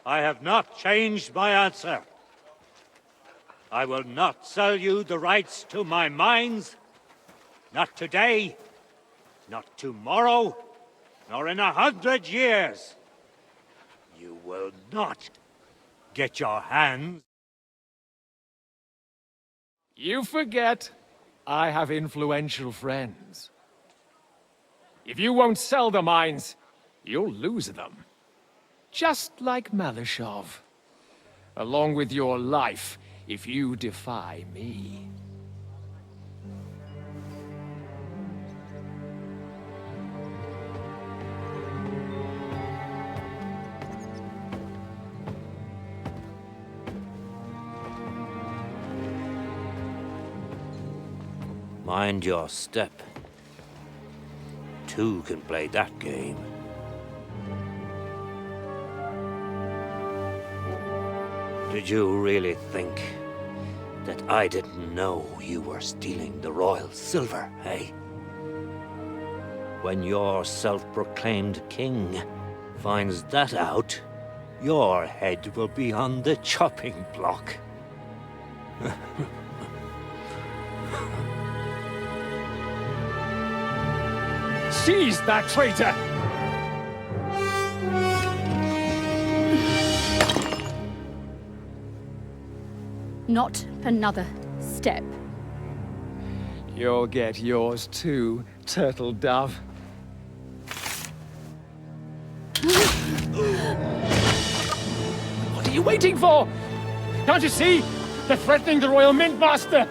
I have not changed my answer. I will not sell you the rights to my mines. Not today, not tomorrow, nor in 100 years. You will not get your hands. You forget, I have influential friends. If you won't sell the mines, you'll lose them. Just like Malashov. Along with your life, if you defy me. Mind your step. Two can play that game. Did you really think that I didn't know you were stealing the royal silver, eh? When your self-proclaimed king finds that out, your head will be on the chopping block. Seize that traitor! Not another step. You'll get yours too, turtle dove. What are you waiting for? Can't you see? They're threatening the Royal Mint Master!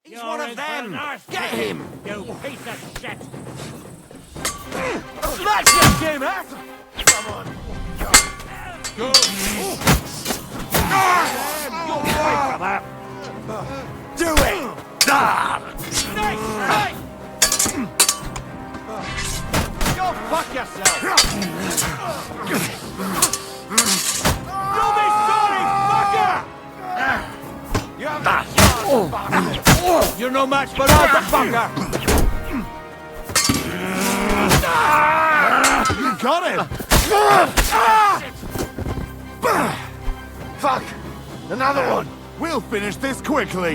He's one of them! Get him! You piece of shit! That's your game, huh? Come on. Go. Do it! Nice! Go fuck yourself! You'll be sorry, fucker! You're no match for us, fucker! You got him! Fuck! Another one! We'll finish this quickly!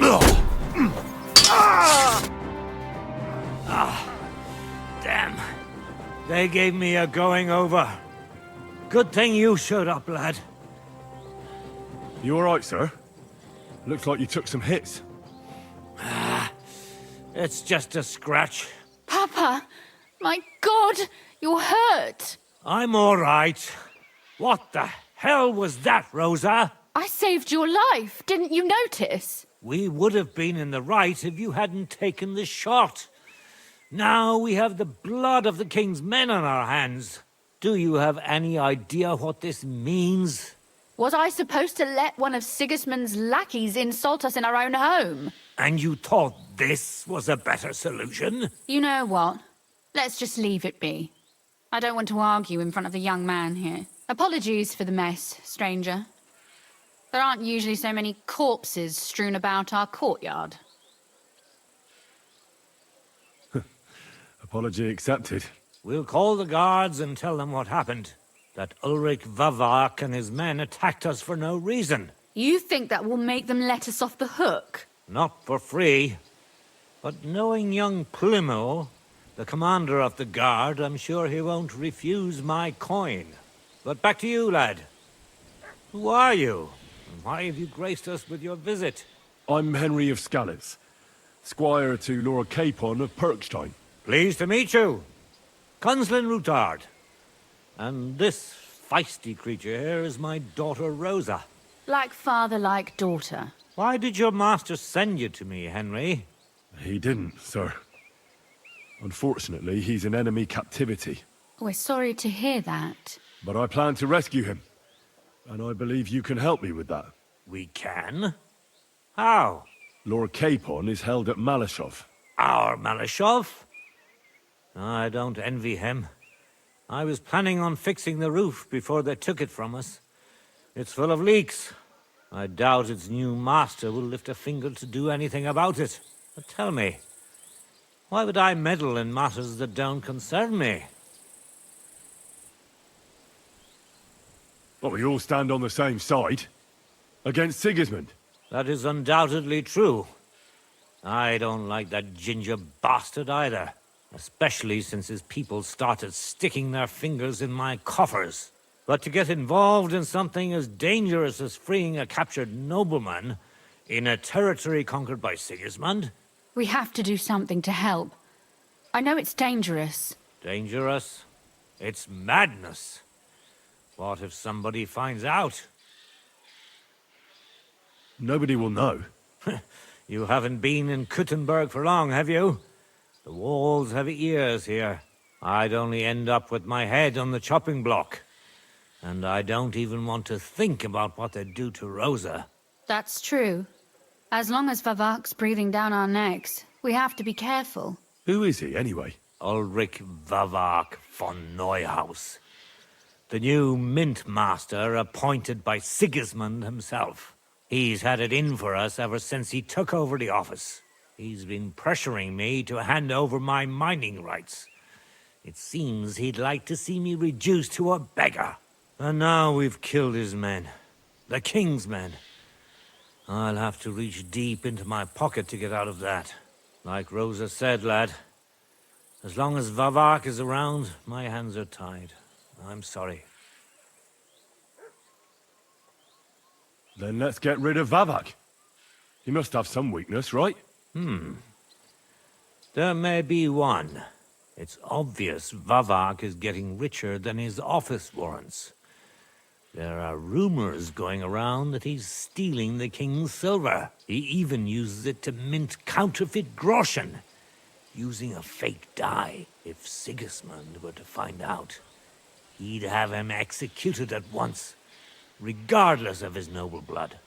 Damn. They gave me a going over. Good thing you showed up, lad. You alright, sir? Looks like you took some hits. It's just a scratch. Papa! My God! You're hurt! I'm all right. What the hell was that, Rosa? I saved your life. Didn't you notice? We would have been in the right if you hadn't taken the shot. Now we have the blood of the king's men on our hands. Do you have any idea what this means? Was I supposed to let one of Sigismund's lackeys insult us in our own home? And you thought this was a better solution? You know what? Let's just leave it be. I don't want to argue in front of the young man here. Apologies for the mess, stranger. There aren't usually so many corpses strewn about our courtyard. Apology accepted. We'll call the guards and tell them what happened. That Ulrich Vavak and his men attacked us for no reason. You think that will make them let us off the hook? Not for free. But knowing young Plymouth, the commander of the guard, I'm sure he won't refuse my coin. But back to you, lad. Who are you? And why have you graced us with your visit? I'm Henry of Skalitz, squire to Lord Capon of Perkstein. Pleased to meet you. Conslin Routard. And this feisty creature here is my daughter Rosa. Like father, like daughter. Why did your master send you to me, Henry? He didn't, sir. Unfortunately, he's in enemy captivity. We're sorry to hear that. But I plan to rescue him. And I believe you can help me with that. We can? How? Lord Capon is held at Malashov. Our Malashov? I don't envy him. I was planning on fixing the roof before they took it from us. It's full of leaks. I doubt its new master will lift a finger to do anything about it. But tell me, why would I meddle in matters that don't concern me? Well, we all stand on the same side. Against Sigismund. That is undoubtedly true. I don't like that ginger bastard either. Especially since his people started sticking their fingers in my coffers. But to get involved in something as dangerous as freeing a captured nobleman in a territory conquered by Sigismund? We have to do something to help. I know it's dangerous. Dangerous? It's madness. What if somebody finds out? Nobody will know. You haven't been in Kuttenberg for long, have you? The walls have ears here. I'd only end up with my head on the chopping block. And I don't even want to think about what they'd do to Rosa. That's true. As long as Vavak's breathing down our necks, we have to be careful. Who is he, anyway? Ulrich Vavak von Neuhaus. The new mint master appointed by Sigismund himself. He's had it in for us ever since he took over the office. He's been pressuring me to hand over my mining rights. It seems he'd like to see me reduced to a beggar. And now we've killed his men. The king's men. I'll have to reach deep into my pocket to get out of that. Like Rosa said, lad, as long as Vavak is around, my hands are tied. I'm sorry. Then let's get rid of Vavak. He must have some weakness, right? There may be one. It's obvious Vavak is getting richer than his office warrants. There are rumors going around that he's stealing the king's silver. He even uses it to mint counterfeit groschen, using a fake dye. If Sigismund were to find out, he'd have him executed at once, regardless of his noble blood.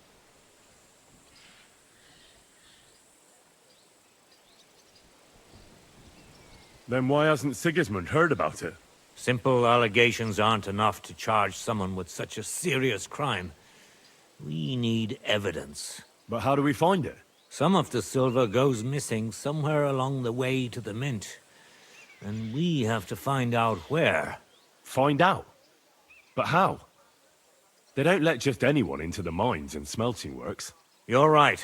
Then why hasn't Sigismund heard about it? Simple allegations aren't enough to charge someone with such a serious crime. We need evidence. But how do we find it? Some of the silver goes missing somewhere along the way to the mint. And we have to find out where. Find out? But how? They don't let just anyone into the mines and smelting works. You're right.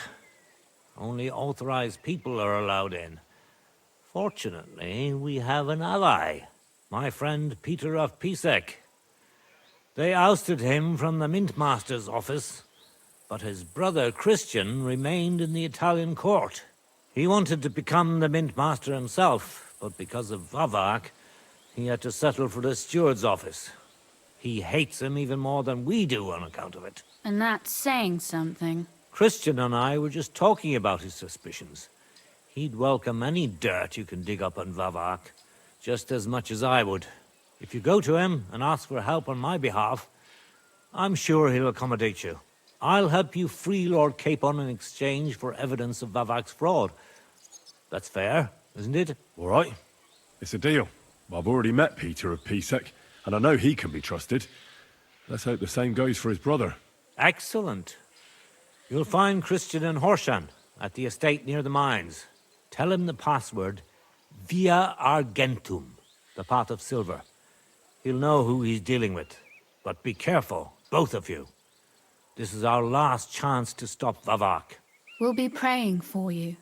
Only authorized people are allowed in. Fortunately, we have an ally. My friend Peter of Pisek. They ousted him from the Mintmaster's office, but his brother Christian remained in the Italian court. He wanted to become the Mintmaster himself, but because of Vavak, he had to settle for the steward's office. He hates him even more than we do on account of it. And that's saying something. Christian and I were just talking about his suspicions. He'd welcome any dirt you can dig up on Vavak, just as much as I would. If you go to him and ask for help on my behalf, I'm sure he'll accommodate you. I'll help you free Lord Capon in exchange for evidence of Vavak's fraud. That's fair, isn't it? All right. It's a deal. I've already met Peter of Pisek, and I know he can be trusted. Let's hope the same goes for his brother. Excellent. You'll find Christian and Horshan at the estate near the mines. Tell him the password, Via Argentum, the pot of silver. He'll know who he's dealing with. But be careful, both of you. This is our last chance to stop Vavak. We'll be praying for you.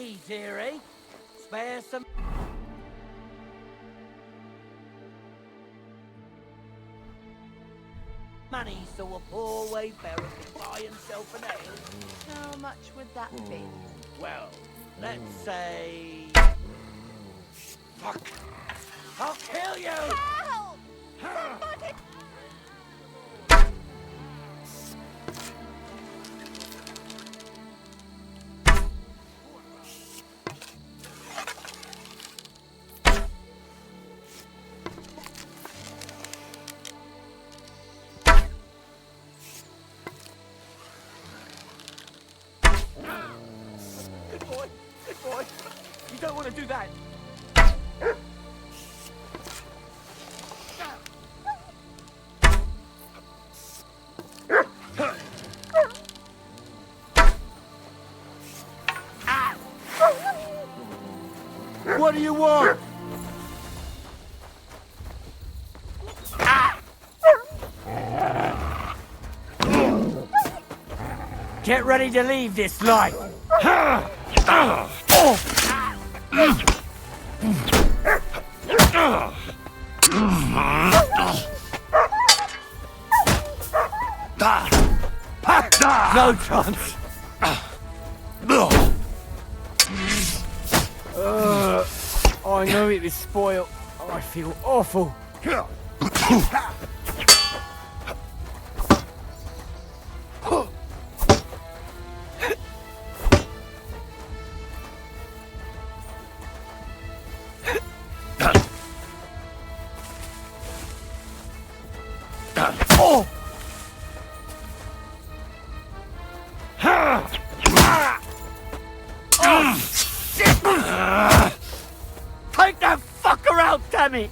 Hey, dearie. Spare some... money so a poor wayfarer can buy himself an ale. How much would that be? Well, let's say... Fuck! I'll kill you! Help! Somebody! Good boy, good boy. You don't want to do that. What do you want? Get ready to leave this life. No chance. I know it is spoiled. I feel awful. Take that fucker out, damn it!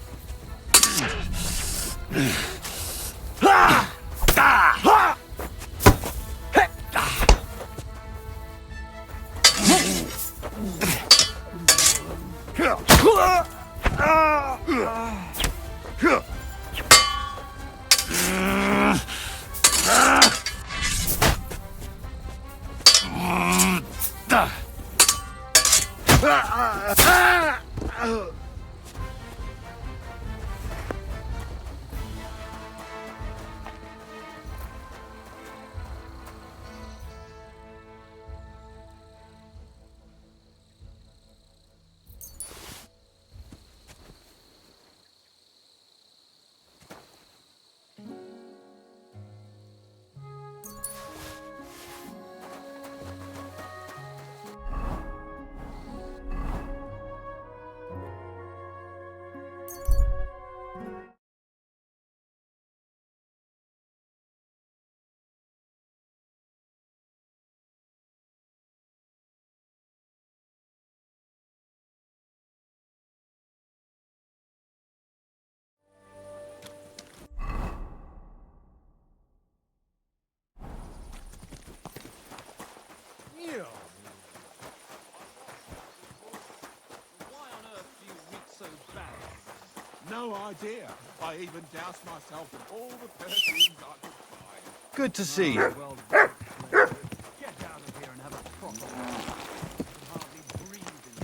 No idea. I even doused myself in all the perfumes I could find. Good to see you. Get out of here and have a proper I can hardly breathe in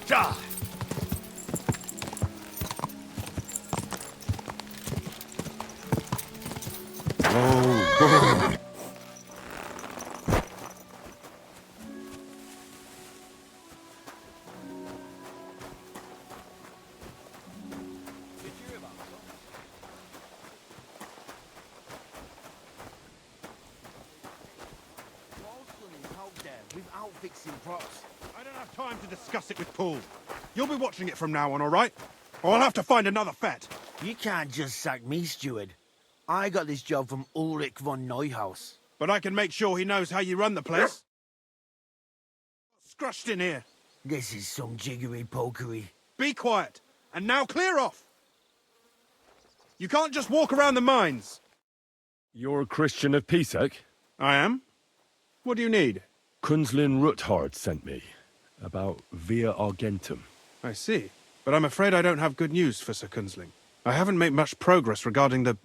here. Die! Without fixing props. I don't have time to discuss it with Paul. You'll be watching it from now on, all right? Or I'll have to find another fet. You can't just sack me, steward. I got this job from Ulrich von Neuhaus. But I can make sure he knows how you run the place. Scrushed in here. This is some jiggery-pokery. Be quiet. And now clear off. You can't just walk around the mines. You're a Christian of Pisek? I am. What do you need? Kunzlin Ruthard sent me. about Via Argentum. I see. But I'm afraid I don't have good news for Sir Kunzling. I haven't made much progress regarding the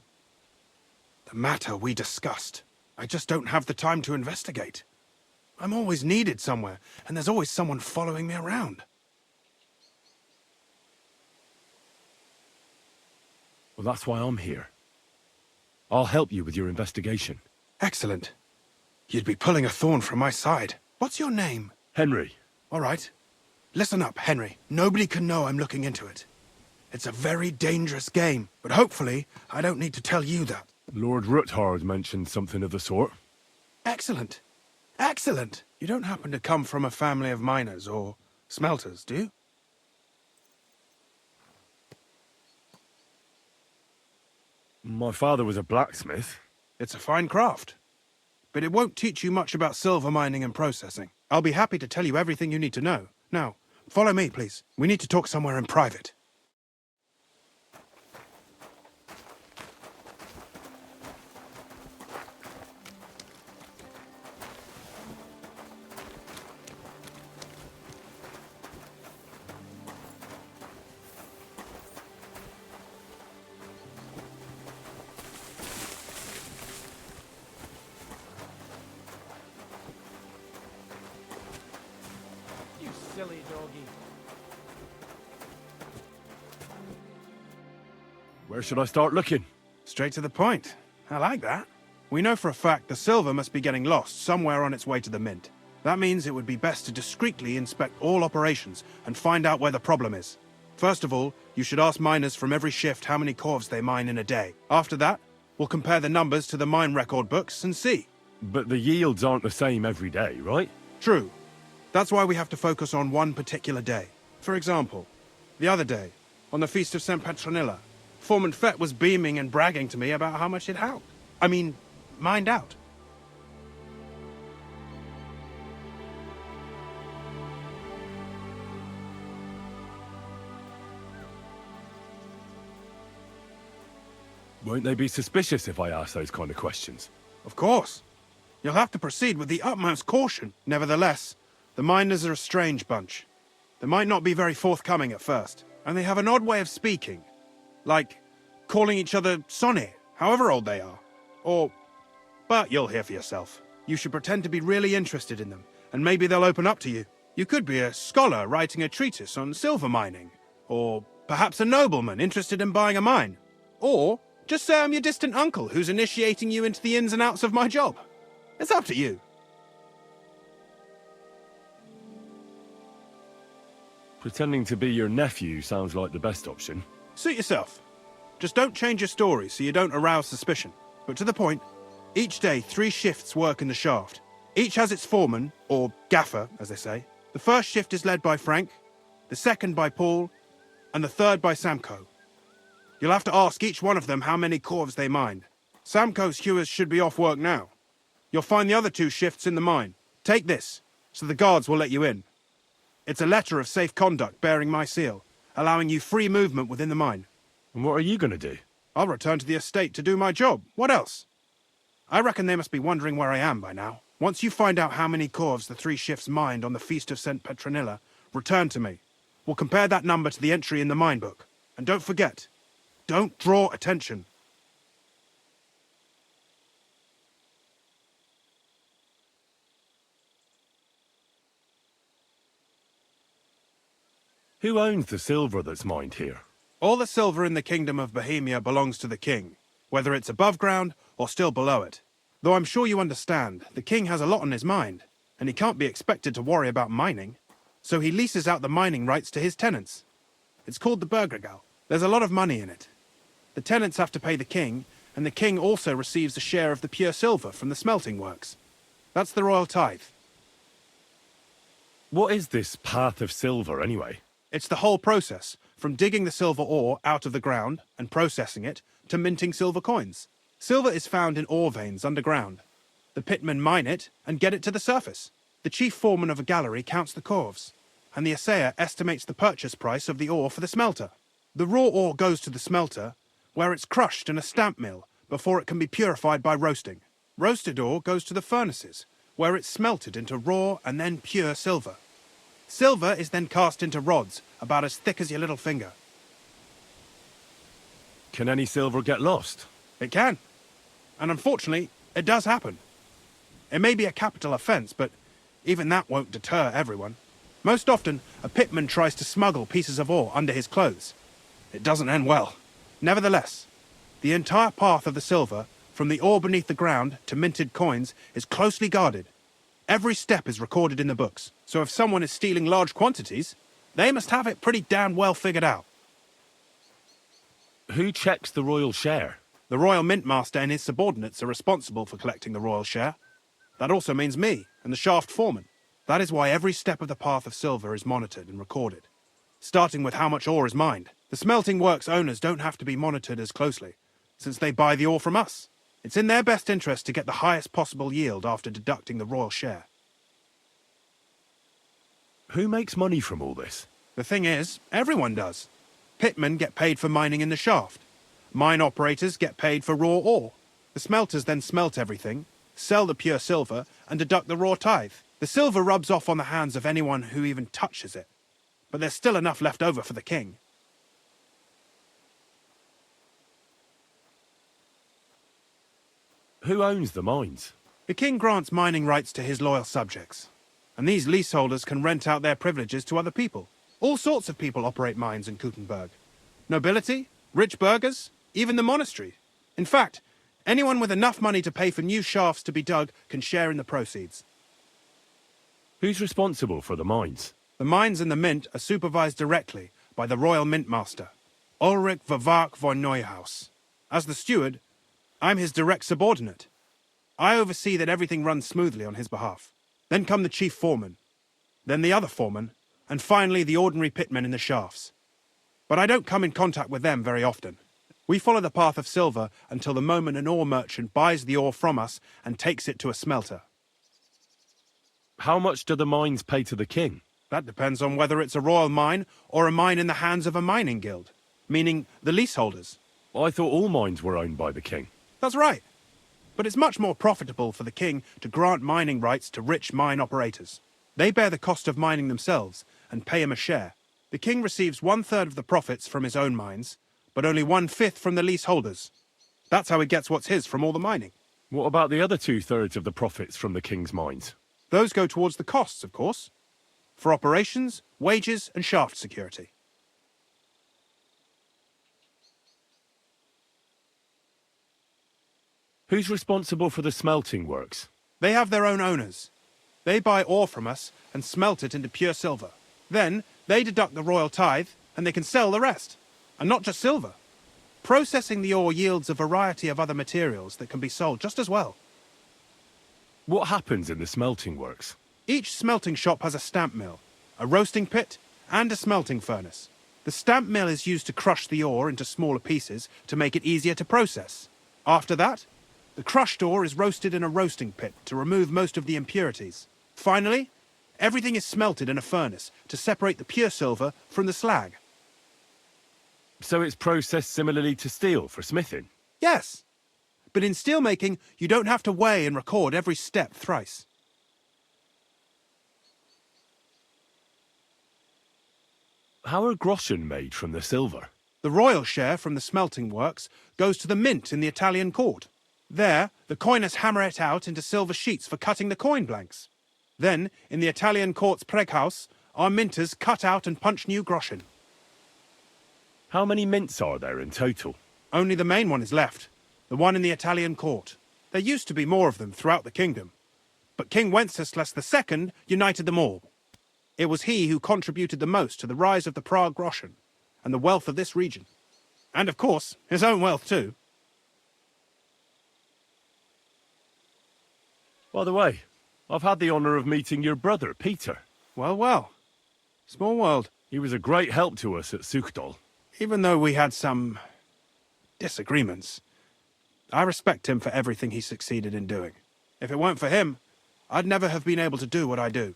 matter we discussed. I just don't have the time to investigate. I'm always needed somewhere, and there's always someone following me around. Well, that's why I'm here. I'll help you with your investigation. Excellent. You'd be pulling a thorn from my side. What's your name? Henry. All right. Listen up, Henry. Nobody can know I'm looking into it. It's a very dangerous game, but hopefully I don't need to tell you that. Lord Ruthard mentioned something of the sort. Excellent. Excellent. You don't happen to come from a family of miners or smelters, do you? My father was a blacksmith. It's a fine craft. But it won't teach you much about silver mining and processing. I'll be happy to tell you everything you need to know. Now, follow me, please. We need to talk somewhere in private. You silly doggy. Where should I start looking? Straight to the point. I like that. We know for a fact the silver must be getting lost somewhere on its way to the mint. That means it would be best to discreetly inspect all operations and find out where the problem is. First of all, you should ask miners from every shift how many corves they mine in a day. After that, we'll compare the numbers to the mine record books and see. But the yields aren't the same every day, right? True. That's why we have to focus on one particular day. For example, the other day, on the Feast of St. Petronilla, Foreman Fett was beaming and bragging to me about how much it helped. Mined out. Won't they be suspicious if I ask those kind of questions? Of course. You'll have to proceed with the utmost caution. Nevertheless, the miners are a strange bunch. They might not be very forthcoming at first, and they have an odd way of speaking. Like calling each other Sonny, however old they are. But you'll hear for yourself. You should pretend to be really interested in them, and maybe they'll open up to you. You could be a scholar writing a treatise on silver mining, or perhaps a nobleman interested in buying a mine. Or just say I'm your distant uncle who's initiating you into the ins and outs of my job. It's up to you. Pretending to be your nephew sounds like the best option. Suit yourself. Just don't change your story so you don't arouse suspicion. But to the point, each day 3 shifts work in the shaft. Each has its foreman, or gaffer, as they say. The first shift is led by Frank, the second by Paul, and the third by Samko. You'll have to ask each one of them how many corves they mine. Samko's hewers should be off work now. You'll find the other 2 shifts in the mine. Take this, so the guards will let you in. It's a letter of safe conduct bearing my seal, allowing you free movement within the mine. And what are you going to do? I'll return to the estate to do my job. What else? I reckon they must be wondering where I am by now. Once you find out how many corves the 3 shifts mined on the Feast of St. Petronilla, return to me. We'll compare that number to the entry in the mine book. And don't forget, don't draw attention. Who owns the silver that's mined here? All the silver in the Kingdom of Bohemia belongs to the king, whether it's above ground or still below it. Though I'm sure you understand, the king has a lot on his mind, and he can't be expected to worry about mining. So he leases out the mining rights to his tenants. It's called the Bergregal. There's a lot of money in it. The tenants have to pay the king, and the king also receives a share of the pure silver from the smelting works. That's the royal tithe. What is this path of silver, anyway? It's the whole process, from digging the silver ore out of the ground and processing it, to minting silver coins. Silver is found in ore veins underground. The pitmen mine it and get it to the surface. The chief foreman of a gallery counts the corves, and the assayer estimates the purchase price of the ore for the smelter. The raw ore goes to the smelter, where it's crushed in a stamp mill before it can be purified by roasting. Roasted ore goes to the furnaces, where it's smelted into raw and then pure silver. Silver is then cast into rods, about as thick as your little finger. Can any silver get lost? It can. And unfortunately, it does happen. It may be a capital offence, but even that won't deter everyone. Most often, a pitman tries to smuggle pieces of ore under his clothes. It doesn't end well. Nevertheless, the entire path of the silver, from the ore beneath the ground to minted coins, is closely guarded. Every step is recorded in the books, so if someone is stealing large quantities, they must have it pretty damn well figured out. Who checks the royal share? The Royal Mint Master and his subordinates are responsible for collecting the royal share. That also means me and the shaft foreman. That is why every step of the path of silver is monitored and recorded, starting with how much ore is mined. The smelting works owners don't have to be monitored as closely, since they buy the ore from us. It's in their best interest to get the highest possible yield after deducting the royal share. Who makes money from all this? The thing is, everyone does. Pitmen get paid for mining in the shaft. Mine operators get paid for raw ore. The smelters then smelt everything, sell the pure silver, and deduct the raw tithe. The silver rubs off on the hands of anyone who even touches it. But there's still enough left over for the king. Who owns the mines? The king grants mining rights to his loyal subjects. And these leaseholders can rent out their privileges to other people. All sorts of people operate mines in Kuttenberg. Nobility, rich burghers, even the monastery. In fact, anyone with enough money to pay for new shafts to be dug can share in the proceeds. Who's responsible for the mines? The mines and the mint are supervised directly by the Royal Mint Master, Ulrich Vervark von Neuhaus. As the steward, I'm his direct subordinate. I oversee that everything runs smoothly on his behalf. Then come the chief foreman, then the other foreman, and finally the ordinary pitmen in the shafts. But I don't come in contact with them very often. We follow the path of silver until the moment an ore merchant buys the ore from us and takes it to a smelter. How much do the mines pay to the king? That depends on whether it's a royal mine or a mine in the hands of a mining guild, meaning the leaseholders. I thought all mines were owned by the king. That's right. But it's much more profitable for the king to grant mining rights to rich mine operators. They bear the cost of mining themselves and pay him a share. The king receives 1/3 of the profits from his own mines, but only 1/5 from the leaseholders. That's how he gets what's his from all the mining. What about the other 2/3 of the profits from the king's mines? Those go towards the costs, of course, for operations, wages, and shaft security. Who's responsible for the smelting works? They have their own owners. They buy ore from us and smelt it into pure silver. Then they deduct the royal tithe and they can sell the rest. And not just silver. Processing the ore yields a variety of other materials that can be sold just as well. What happens in the smelting works? Each smelting shop has a stamp mill, a roasting pit, and a smelting furnace. The stamp mill is used to crush the ore into smaller pieces to make it easier to process. After that, the crushed ore is roasted in a roasting pit to remove most of the impurities. Finally, everything is smelted in a furnace to separate the pure silver from the slag. So it's processed similarly to steel for smithing? Yes, but in steelmaking, you don't have to weigh and record every step thrice. How are groschen made from the silver? The royal share from the smelting works goes to the mint in the Italian court. There, the coiners hammer it out into silver sheets for cutting the coin blanks. Then, in the Italian court's preghouse, our minters cut out and punch new groschen. How many mints are there in total? Only the main one is left, the one in the Italian court. There used to be more of them throughout the kingdom, but King Wenceslas II united them all. It was he who contributed the most to the rise of the Prague groschen and the wealth of this region. And of course, his own wealth too. By the way, I've had the honour of meeting your brother, Peter. Well, well. Small world. He was a great help to us at Suchdol. Even though we had some disagreements, I respect him for everything he succeeded in doing. If it weren't for him, I'd never have been able to do what I do.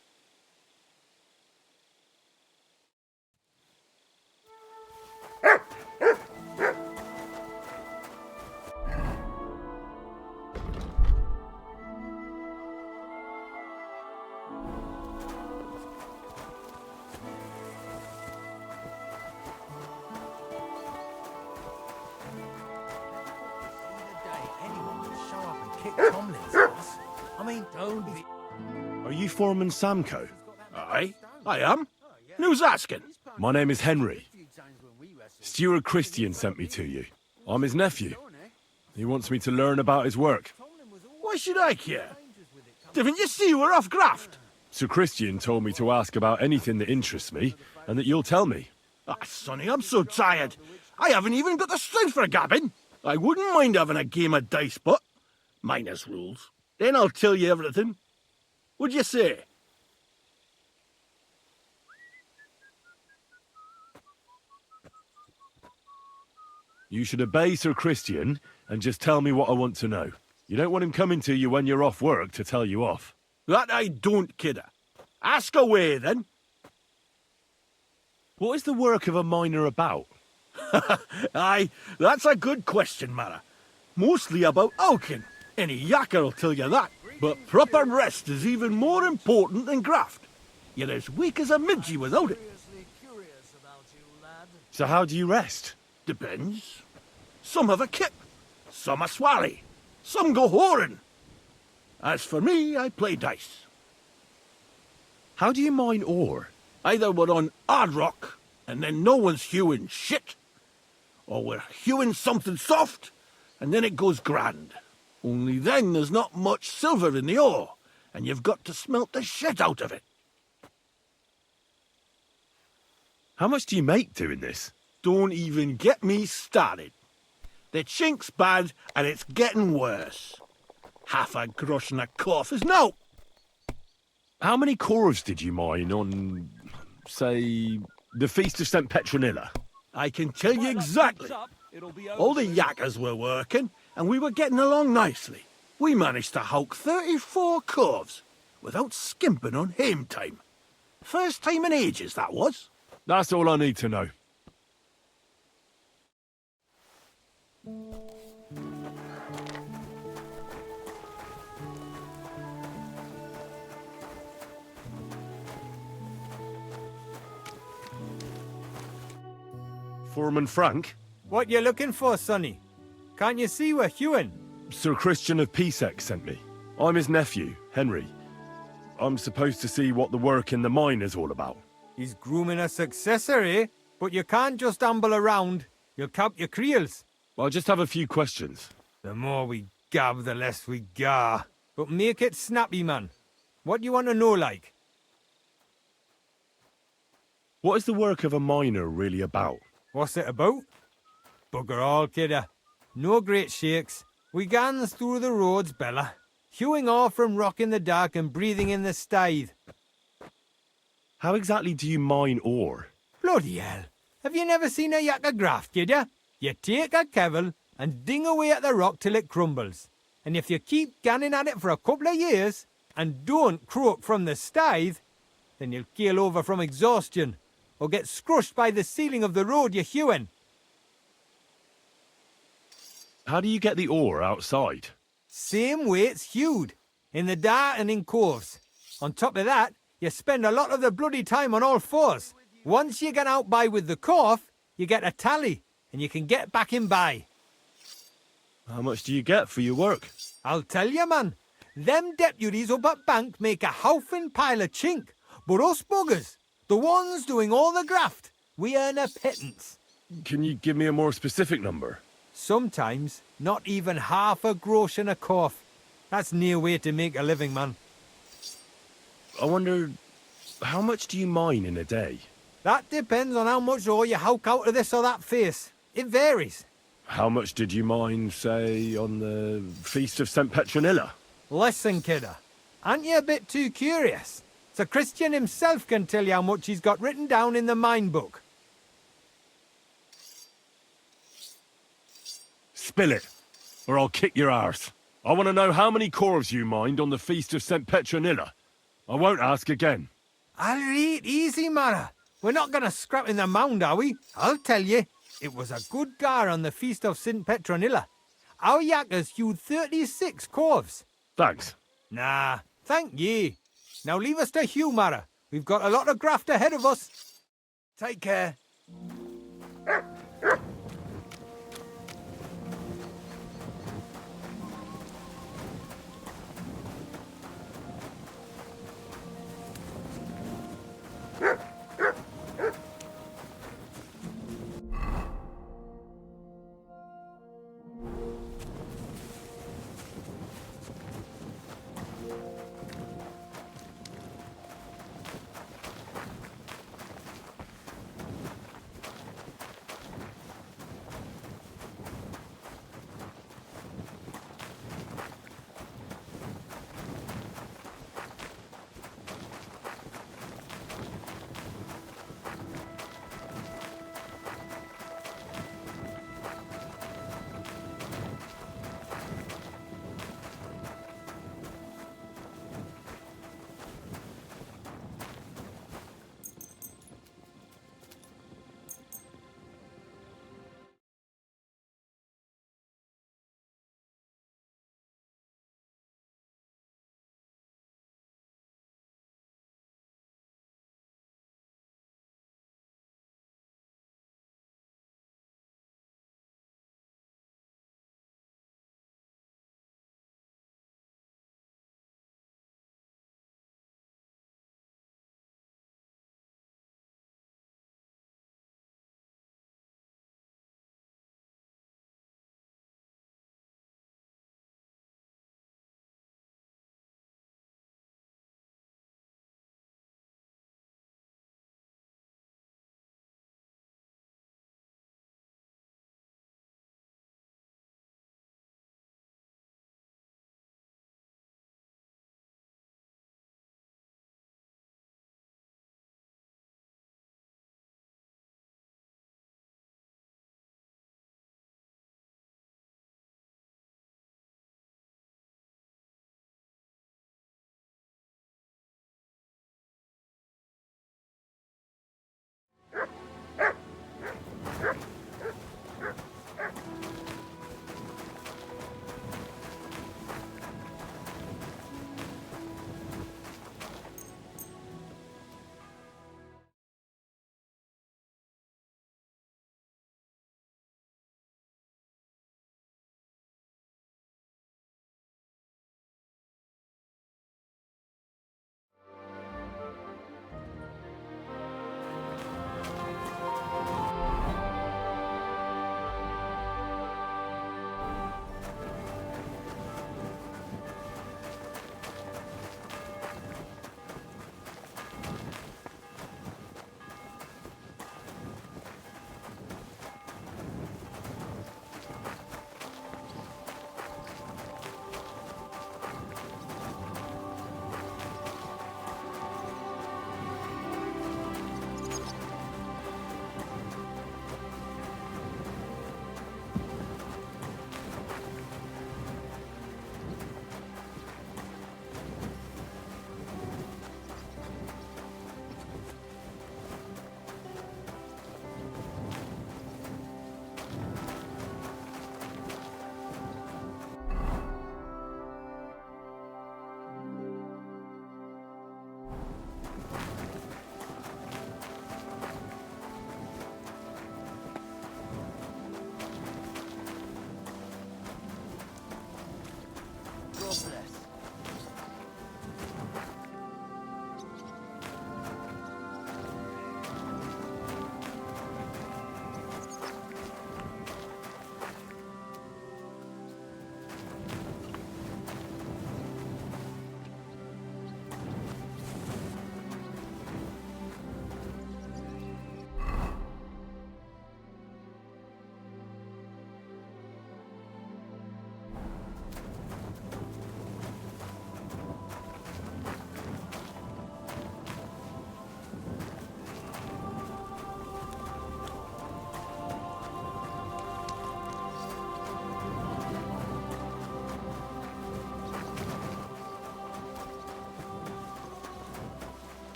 kick Tomlin's ass. I mean, don't be... Are you Foreman Samco? Aye, I am. Who's asking? My name is Henry. Steward Christian sent me to you. I'm his nephew. He wants me to learn about his work. Why should I care? Didn't you see we're off graft? Sir Christian told me to ask about anything that interests me, and that you'll tell me. Ah, Sonny, I'm so tired. I haven't even got the strength for gabbing. I wouldn't mind having a game of dice, but minus rules. Then I'll tell you everything. What'd you say? You should obey Sir Christian and just tell me what I want to know. You don't want him coming to you when you're off work to tell you off. That I don't, kidder. Ask away, then. What is the work of a miner about? Aye, that's a good question, Mara. Mostly about oaking. Any yakker'll tell you that. But proper rest is even more important than graft. You're as weak as a midgie without it. So how do you rest? Depends. Some have a kip, some a swally, some go whoring. As for me, I play dice. How do you mine ore? Either we're on hard rock, and then no one's hewing shit, or we're hewing something soft, and then it goes grand. Only then there's not much silver in the ore, and you've got to smelt the shit out of it. How much do you make doing this? Don't even get me started. The chink's bad, and it's getting worse. Half a grosh and a cough is no. How many cores did you mine on, say, the Feast of St. Petronilla? I can tell you exactly. All the yakkers were working, and we were getting along nicely. We managed to howk 34 corves without skimping on hame time. First time in ages, that was. That's all I need to know. Foreman Frank? What you looking for, Sonny? Can't you see we're hewing? Sir Christian of Pisek sent me. I'm his nephew, Henry. I'm supposed to see what the work in the mine is all about. He's grooming a successor, eh? But you can't just amble around. You'll count your creels. I just have a few questions. The more we gab, the less we gar. But make it snappy, man. What do you want to know, like? What is the work of a miner really about? What's it about? Bugger all, kidder. No great shakes. We gans through the roads, Bella. Hewing off from rock in the dark and breathing in the stithe. How exactly do you mine ore? Bloody hell. Have you never seen a yakker graft, kidder? You take a kevel and ding away at the rock till it crumbles. And if you keep ganning at it for a couple of years and don't croak from the stithe, then you'll keel over from exhaustion or get scrushed by the ceiling of the road you're hewing. How do you get the ore outside? Same way it's hewed, in the dark and in coves. On top of that, you spend a lot of the bloody time on all fours. Once you get out by with the cough, you get a tally, and you can get back in by. How much do you get for your work? I'll tell you, man. Them deputies up at bank make a howfing pile of chink, but us buggers, the ones doing all the graft, we earn a pittance. Can you give me a more specific number? Sometimes, not even half a grosh and a cough. That's near way to make a living, man. I wonder, how much do you mine in a day? That depends on how much ore you howk out of this or that face. It varies. How much did you mine, say, on the Feast of St. Petronilla? Listen, kidder. Aren't you a bit too curious? Sir Christian himself can tell you how much he's got written down in the mine book. Spill it, or I'll kick your arse. I want to know how many corves you mined on the Feast of St. Petronilla. I won't ask again. I'll read easy, Mara. We're not going to scrap in the mound, are we? I'll tell you. It was a good gar on the Feast of St. Petronilla. Our yakkers hewed 36 corves. Thanks. Nah, thank ye. Now leave us to hew, Mara. We've got a lot of graft ahead of us. Take care.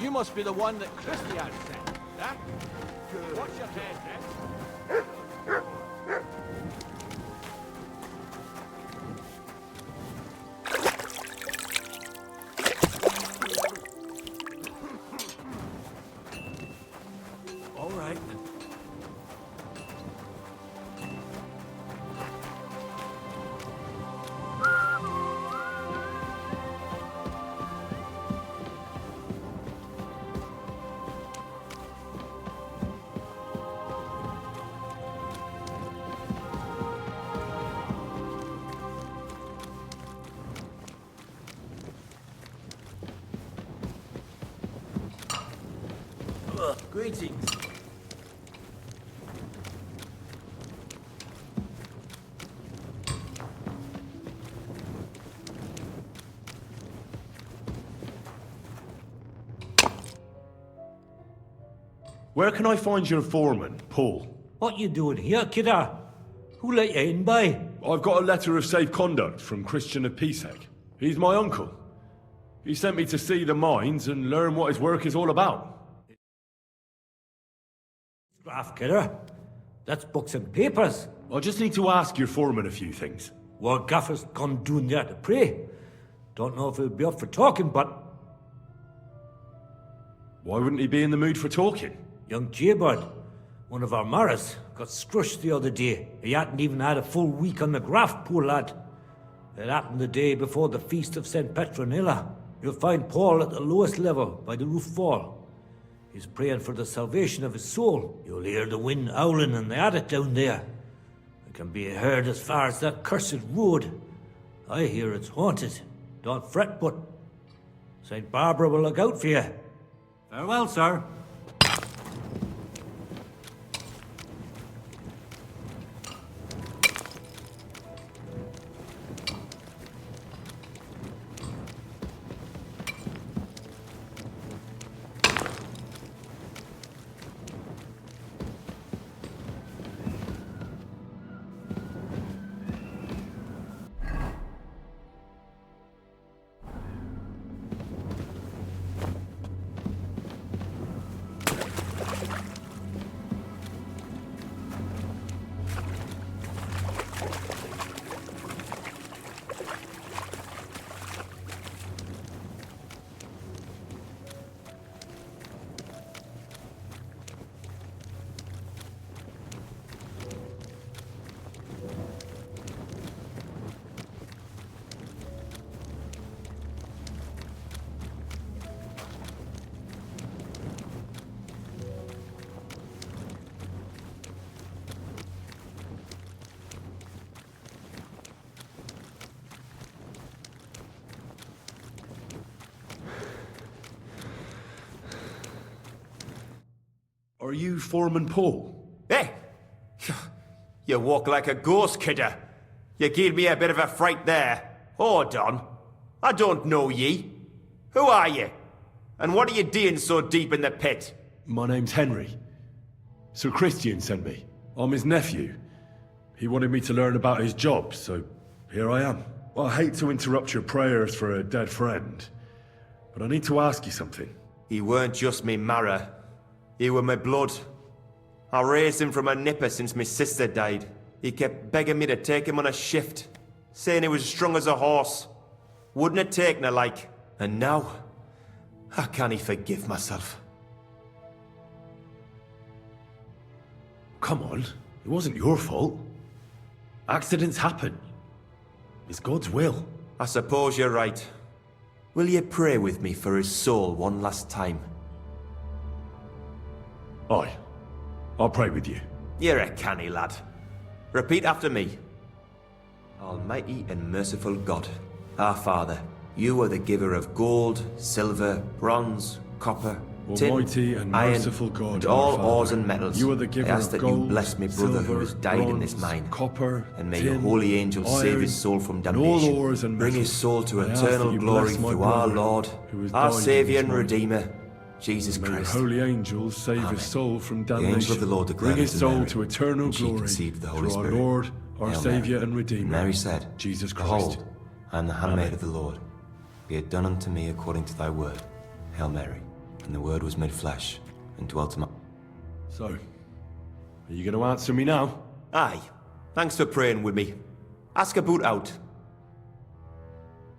you must be the one that Christian sent. That? Watch your head, then. All right. Greetings. Where can I find your foreman, Paul? What you doing here, kidder? Who let you in, by? I've got a letter of safe conduct from Christian of Pisek. He's my uncle. He sent me to see the mines and learn what his work is all about. Graft, kidder. That's books and papers. I just need to ask your foreman a few things. What gaffer's gone doing there to pray? Don't know if he'll be up for talking, but Why wouldn't he be in the mood for talking? young Jaybird, one of our maras, got scrushed the other day. He hadn't even had a full week on the graft, poor lad. It happened the day before the feast of St. Petronilla. You'll find Paul at the lowest level, by the roof wall. He's praying for the salvation of his soul. You'll hear the wind howling in the attic down there. It can be heard as far as that cursed road. I hear it's haunted. Don't fret, but St. Barbara will look out for you. Farewell, sir. Are you Foreman Paul? Hey! You walk like a ghost, kidder. You gave me a bit of a fright there. Hold on. I don't know ye. Who are you? And what are you doing so deep in the pit? My name's Henry. Sir Christian sent me. I'm his nephew. He wanted me to learn about his job, so here I am. Well, I hate to interrupt your prayers for a dead friend, but I need to ask you something. He weren't just me marrow. He were my blood. I raised him from a nipper since my sister died. He kept begging me to take him on a shift, saying he was as strong as a horse. Wouldn't have taken her like. And now, I can't forgive myself. Come on, it wasn't your fault. Accidents happen. It's God's will. I suppose you're right. Will you pray with me for his soul one last time? Aye. I'll pray with you. You're a canny lad. Repeat after me. Almighty and merciful God, our Father, you are the giver of gold, silver, bronze, copper, Almighty tin, and iron, merciful God, and our all Father, ores and metals. you are the giver I ask of that gold, you bless me brother who has silver, died in this bronze, mine. copper, And may tin, your holy angels save iron, his soul from and all damnation. ores and Bring his metals. soul to I ask that eternal you glory bless my through our brother Lord, who has our died in Saviour this and mine. Redeemer, Jesus May your Christ. holy angels save Amen. his soul from The damnation. angel of the Lord declared Bring his unto soul Mary, to eternal and she glory conceived the Holy through Spirit. our Lord, our Hail Saviour Mary. and Redeemer, And Mary said, Jesus Christ. Behold, I am the handmaid Amen. of the Lord. Be it done unto me according to thy word. Hail Mary. And the Word was made flesh, and dwelt among... So, are you going to answer me now? Aye. Thanks for praying with me. Ask about out.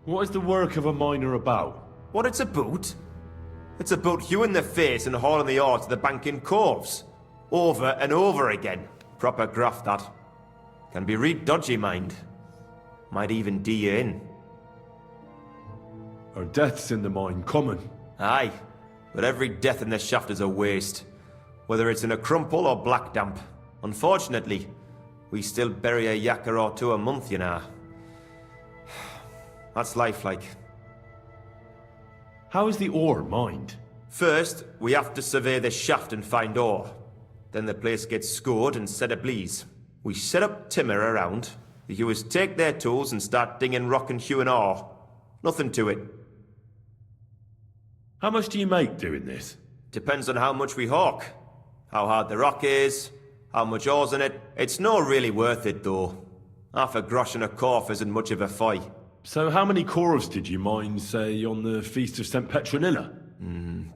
What is the work of a miner about? What it's about? It's about hewing the face and hauling the ore to the banking coves. Over and over again. Proper graft, that. Can be real dodgy, mind. Might even do you in. Are deaths in the mine common? Aye. But every death in the shaft is a waste. Whether it's in a crumple or black damp. Unfortunately, we still bury a yakka or two a month, you know. That's life, like. How is the ore mined? First, we have to survey the shaft and find ore. Then the place gets scored and set ablaze. We set up timber around. The hewers take their tools and start dinging rock and hewing ore. Nothing to it. How much do you make doing this? Depends on how much we hawk. How hard the rock is, how much ore's in it. It's not really worth it, though. Half a grosh and a corf isn't much of a fight. So how many corves did you mine, say, on the Feast of St. Petronilla?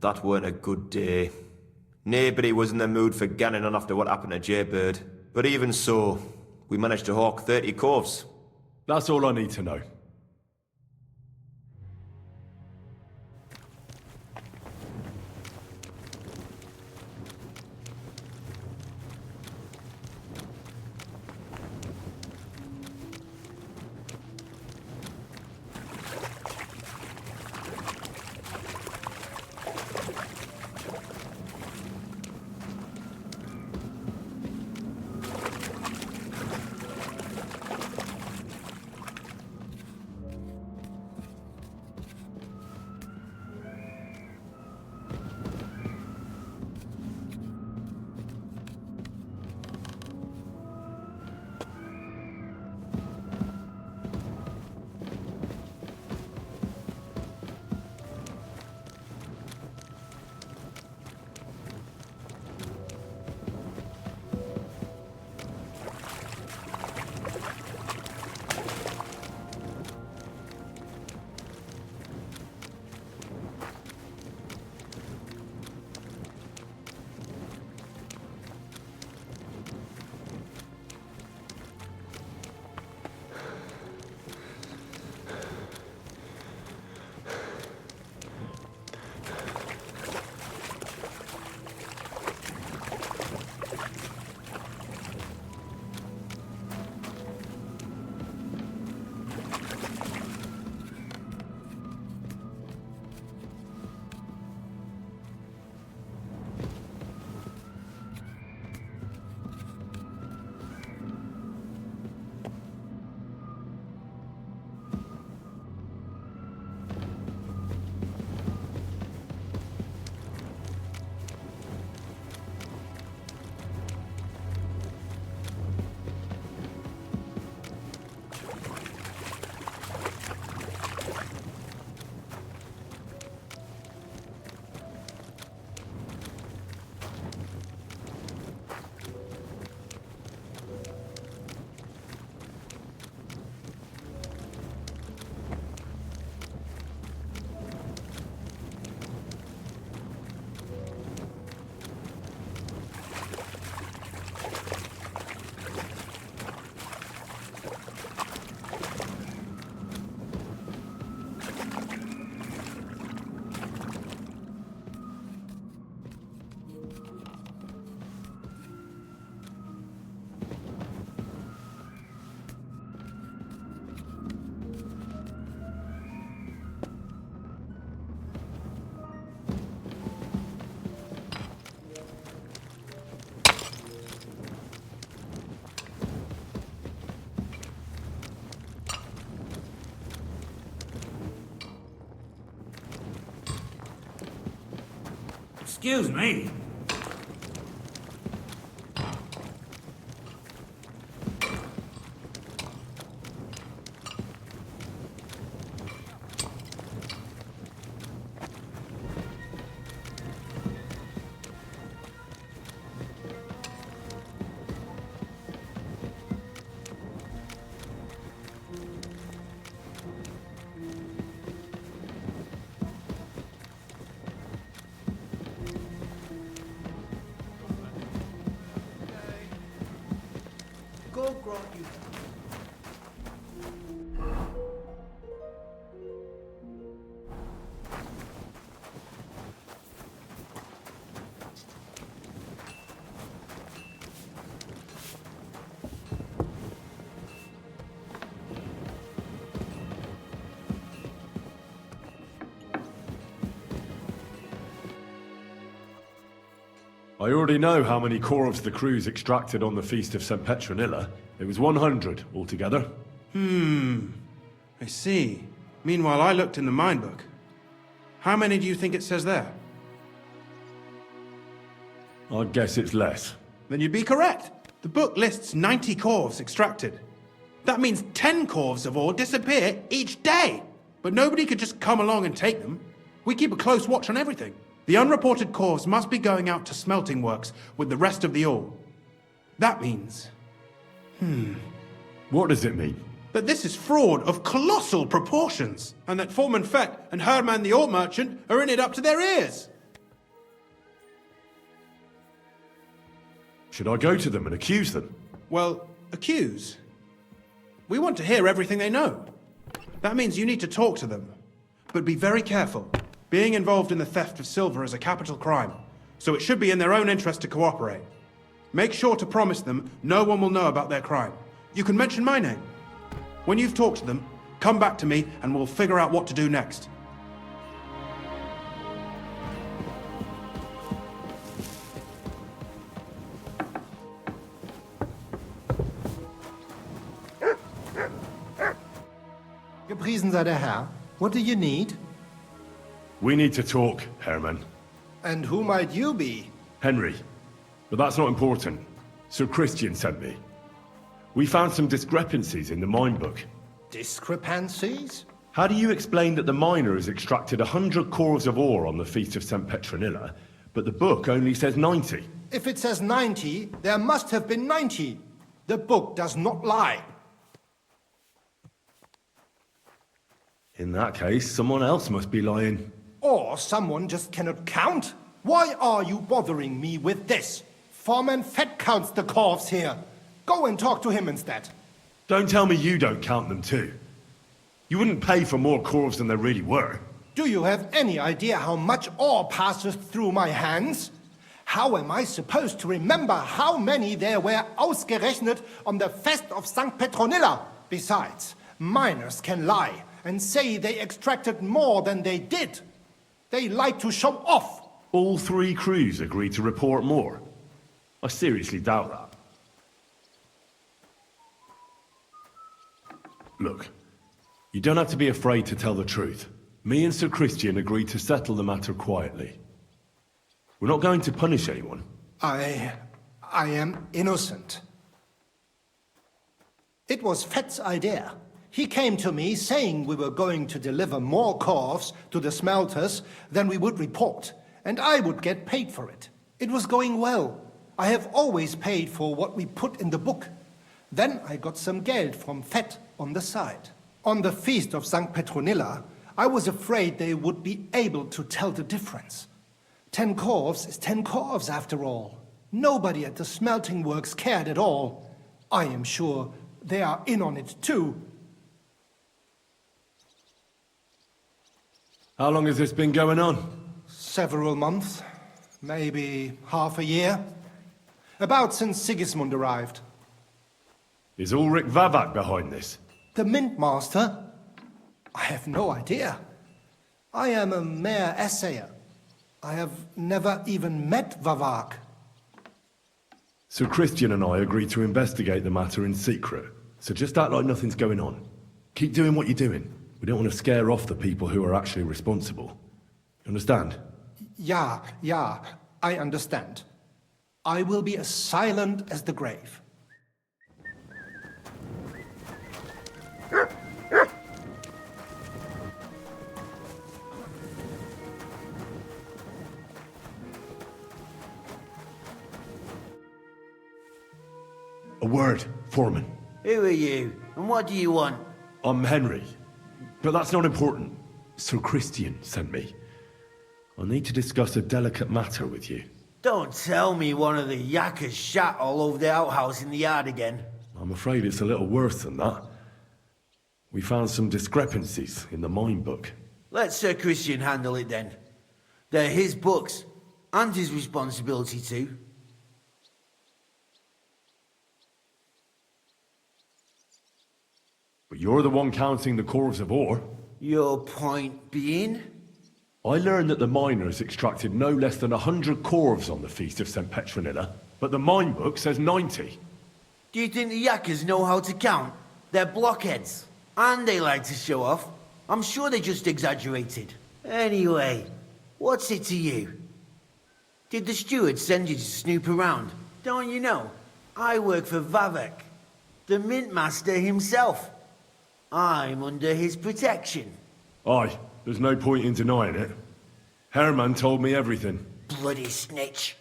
That weren't a good day. Nobody was in the mood for ganning on after what happened to Jaybird. But even so, we managed to hawk 30 corves. That's all I need to know. Excuse me. brought you. I already know how many corvs the crews extracted on the Feast of St. Petronilla. It was 100 altogether. I see. Meanwhile, I looked in the mine book. How many do you think it says there? I'd guess it's less. Then you'd be correct. The book lists 90 corvs extracted. That means 10 corvs of ore disappear each day. But nobody could just come along and take them. We keep a close watch on everything. The unreported corvs must be going out to smelting works with the rest of the ore. That means... What does it mean? that this is fraud of colossal proportions, and that Foreman Fett and Herman the ore merchant are in it up to their ears. Should I go to them and accuse them? Well, accuse? We want to hear everything they know. That means you need to talk to them. But be very careful. Being involved in the theft of silver is a capital crime, so it should be in their own interest to cooperate. Make sure to promise them no one will know about their crime. You can mention my name. When you've talked to them, come back to me and we'll figure out what to do next. Gepriesen sei der Herr. What do you need? We need to talk, Herman. And who might you be? Henry. But that's not important. Sir Christian sent me. We found some discrepancies in the mine book. Discrepancies? How do you explain that the miner has extracted 100 cores of ore on the Feast of St. Petronilla, but the book only says 90? If it says 90, there must have been 90. The book does not lie. In that case, someone else must be lying. Or someone just cannot count. Why are you bothering me with this? Foreman Fett counts the corves here. Go and talk to him instead. Don't tell me you don't count them too. You wouldn't pay for more corves than there really were. Do you have any idea how much ore passes through my hands? How am I supposed to remember how many there were ausgerechnet on the Fest of St. Petronilla? Besides, miners can lie and say they extracted more than they did. They like to show off. All three crews agreed to report more. I seriously doubt that. Look, you don't have to be afraid to tell the truth. Me and Sir Christian agreed to settle the matter quietly. We're not going to punish anyone. I am innocent. It was Fett's idea. He came to me saying we were going to deliver more corves to the smelters than we would report, and I would get paid for it. It was going well. I have always paid for what we put in the book. Then I got some geld from Fett on the side. On the Feast of St. Petronilla, I was afraid they would be able to tell the difference. 10 corves is 10 corves after all. Nobody at the smelting works cared at all. I am sure they are in on it too. How long has this been going on? Several months, maybe half a year. About since Sigismund arrived. Is Ulrich Vavak behind this? The Mint Master? I have no idea. I am a mere assayer. I have never even met Vavak. Sir Christian and I agreed to investigate the matter in secret, so just act like nothing's going on. Keep doing what you're doing. We don't want to scare off the people who are actually responsible. You understand? Yeah, I understand. I will be as silent as the grave. A word, Foreman. Who are you, and what do you want? I'm Henry, but that's not important. Sir Christian sent me. I need to discuss a delicate matter with you. Don't tell me one of the yakkers shat all over the outhouse in the yard again. I'm afraid it's a little worse than that. We found some discrepancies in the mine book. Let Sir Christian handle it then. They're his books, and his responsibility too. But you're the one counting the corves of ore. Your point being? I learned that the miners extracted no less than 100 corves on the Feast of St. Petronilla, but the mine book says 90. Do you think the Yakkers know how to count? They're blockheads, and they like to show off. I'm sure they just exaggerated. Anyway, what's it to you? Did the steward send you to snoop around? Don't you know? I work for Vavak, the mint master himself. I'm under his protection. Aye, there's no point in denying it. Herman told me everything. Bloody snitch.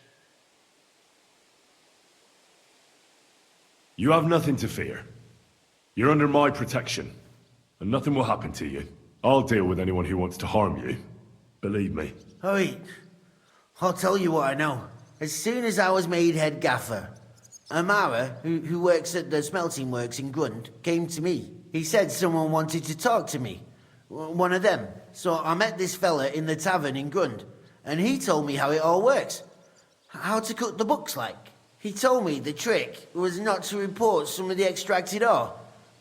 You have nothing to fear. You're under my protection, and nothing will happen to you. I'll deal with anyone who wants to harm you. Believe me. Wait, I'll tell you what I know. As soon as I was made head gaffer, Amara, who works at the smelting works in Grund, came to me. He said someone wanted to talk to me. One of them. So I met this fella in the tavern in Grund, and he told me how it all works. How to cut the books like. He told me the trick was not to report some of the extracted ore,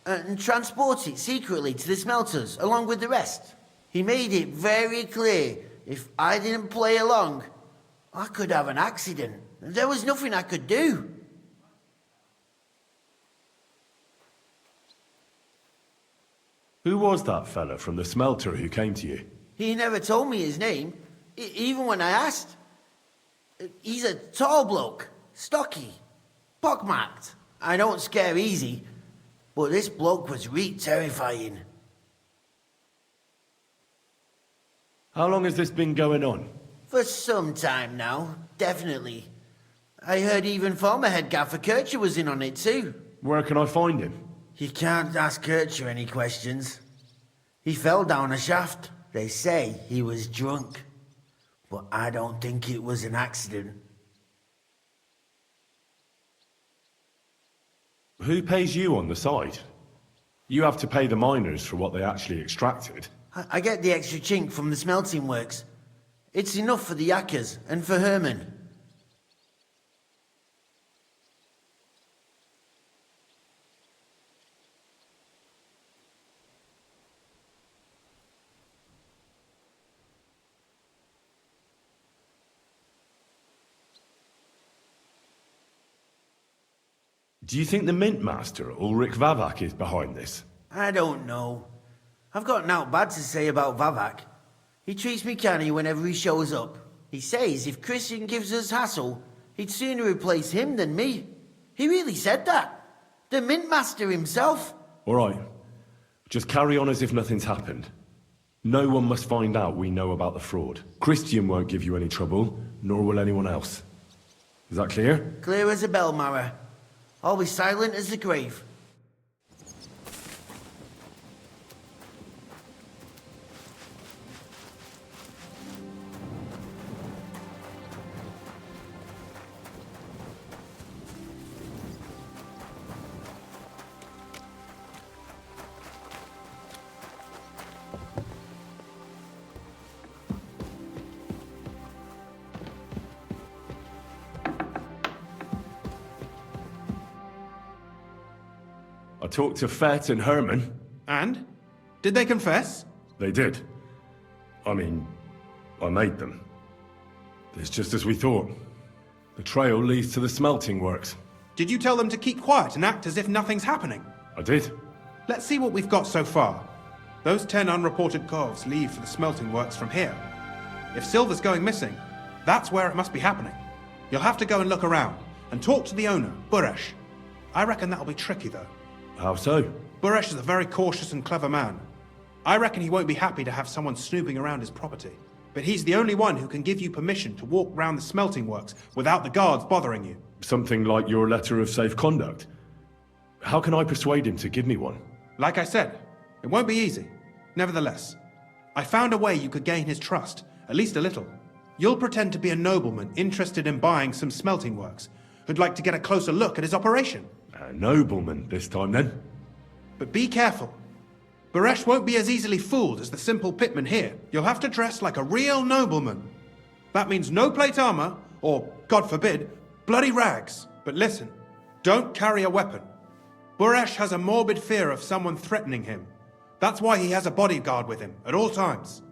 and transport it secretly to the smelters, along with the rest. He made it very clear, if I didn't play along, I could have an accident. There was nothing I could do. Who was that fella from the smelter who came to you? He never told me his name, even when I asked. He's a tall bloke, stocky, pockmarked. I don't scare easy, but this bloke was terrifying. How long has this been going on? For some time now, definitely. I heard even former head gaffer Kircher was in on it too. Where can I find him? You can't ask Kircher any questions. He fell down a shaft. They say he was drunk. But I don't think it was an accident. Who pays you on the side? You have to pay the miners for what they actually extracted. I get the extra chink from the smelting works. It's enough for the Yakkers and for Herman. Do you think the Mint Master, Ulrich Vavak, is behind this? I don't know. I've got naught bad to say about Vavak. He treats me canny whenever he shows up. He says if Christian gives us hassle, he'd sooner replace him than me. He really said that. The Mint Master himself. All right. Just carry on as if nothing's happened. No one must find out we know about the fraud. Christian won't give you any trouble, nor will anyone else. Is that clear? Clear as a bell, Mara. I'll be silent as the grave. I talked to Fett and Herman. And? Did they confess? They did. I mean, I made them. It's just as we thought. The trail leads to the smelting works. Did you tell them to keep quiet and act as if nothing's happening? I did. Let's see what we've got so far. Those 10 unreported corves leave for the smelting works from here. If silver's going missing, that's where it must be happening. You'll have to go and look around, and talk to the owner, Buresh. I reckon that'll be tricky, though. How so? Buresh is a very cautious and clever man. I reckon he won't be happy to have someone snooping around his property. But he's the only one who can give you permission to walk round the smelting works without the guards bothering you. Something like your letter of safe conduct? How can I persuade him to give me one? Like I said, it won't be easy. Nevertheless, I found a way you could gain his trust, at least a little. You'll pretend to be a nobleman interested in buying some smelting works, who'd like to get a closer look at his operation. A nobleman this time, then? But be careful. Baresh won't be as easily fooled as the simple pitman here. You'll have to dress like a real nobleman. That means no plate armor, or, God forbid, bloody rags. But listen, don't carry a weapon. Baresh has a morbid fear of someone threatening him. That's why he has a bodyguard with him at all times.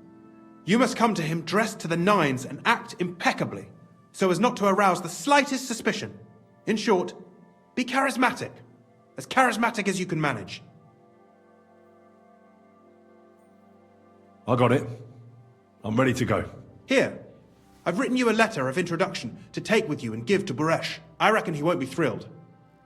You must come to him dressed to the nines and act impeccably, so as not to arouse the slightest suspicion. In short, be charismatic as you can manage. I got it. I'm ready to go. Here, I've written you a letter of introduction to take with you and give to Baresh. I reckon he won't be thrilled,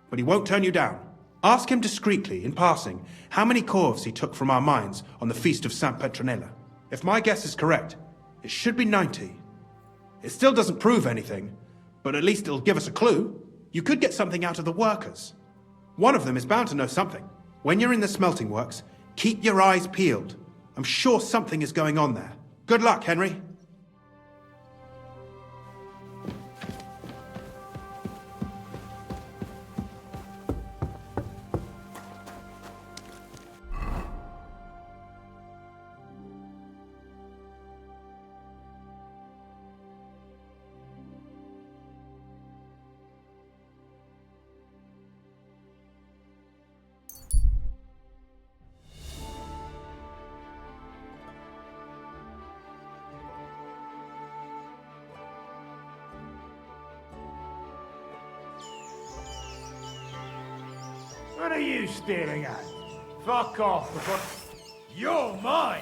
but he won't turn you down. Ask him discreetly, in passing, how many corves he took from our mines on the feast of Saint Petronilla. If my guess is correct, it should be 90. It still doesn't prove anything, but at least it'll give us a clue. You could get something out of the workers. One of them is bound to know something. When you're in the smelting works, keep your eyes peeled. I'm sure something is going on there. Good luck, Henry. What are you staring at? Fuck off before... You're mine!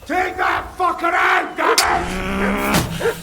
Take that fucking out, damn it!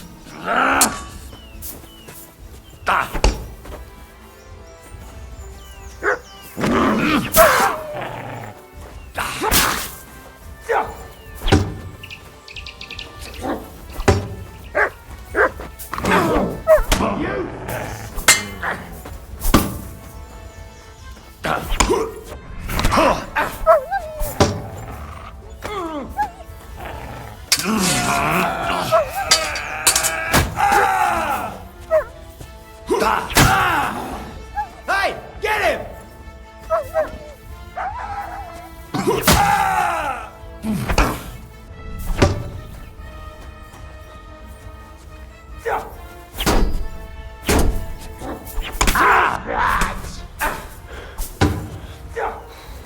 Hey, get him!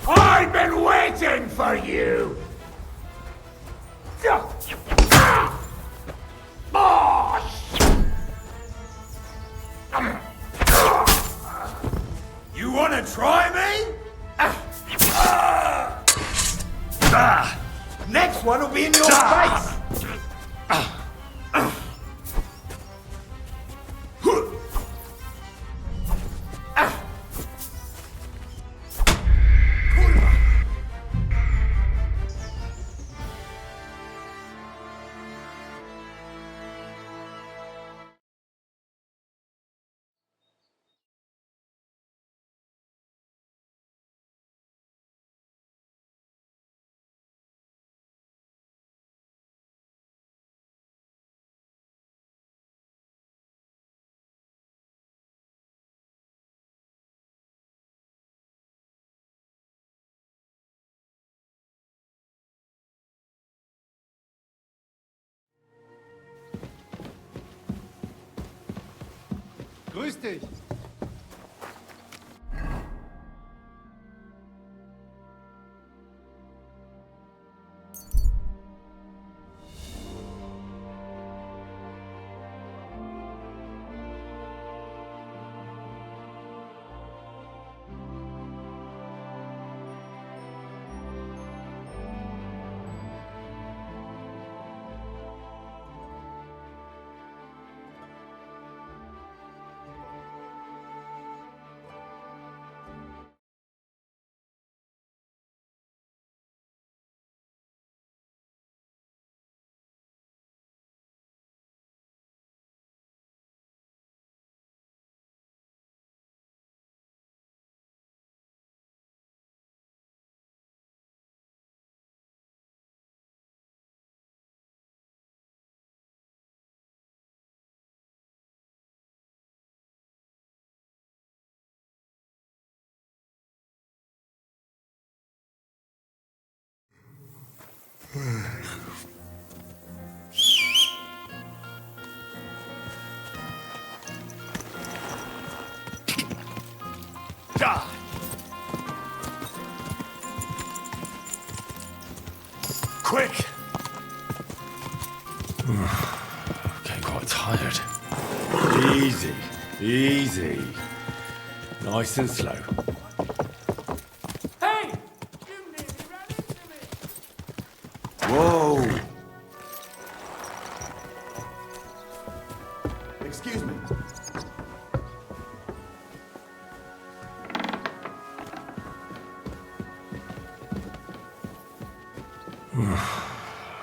I've been waiting for you! You wanna try me? Next one will be in your face! Grüß dich. Quick! Getting quite tired. Easy, easy. Nice and slow. Hey! You nearly ran into me! Whoa! Excuse me.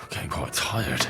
Getting quite tired.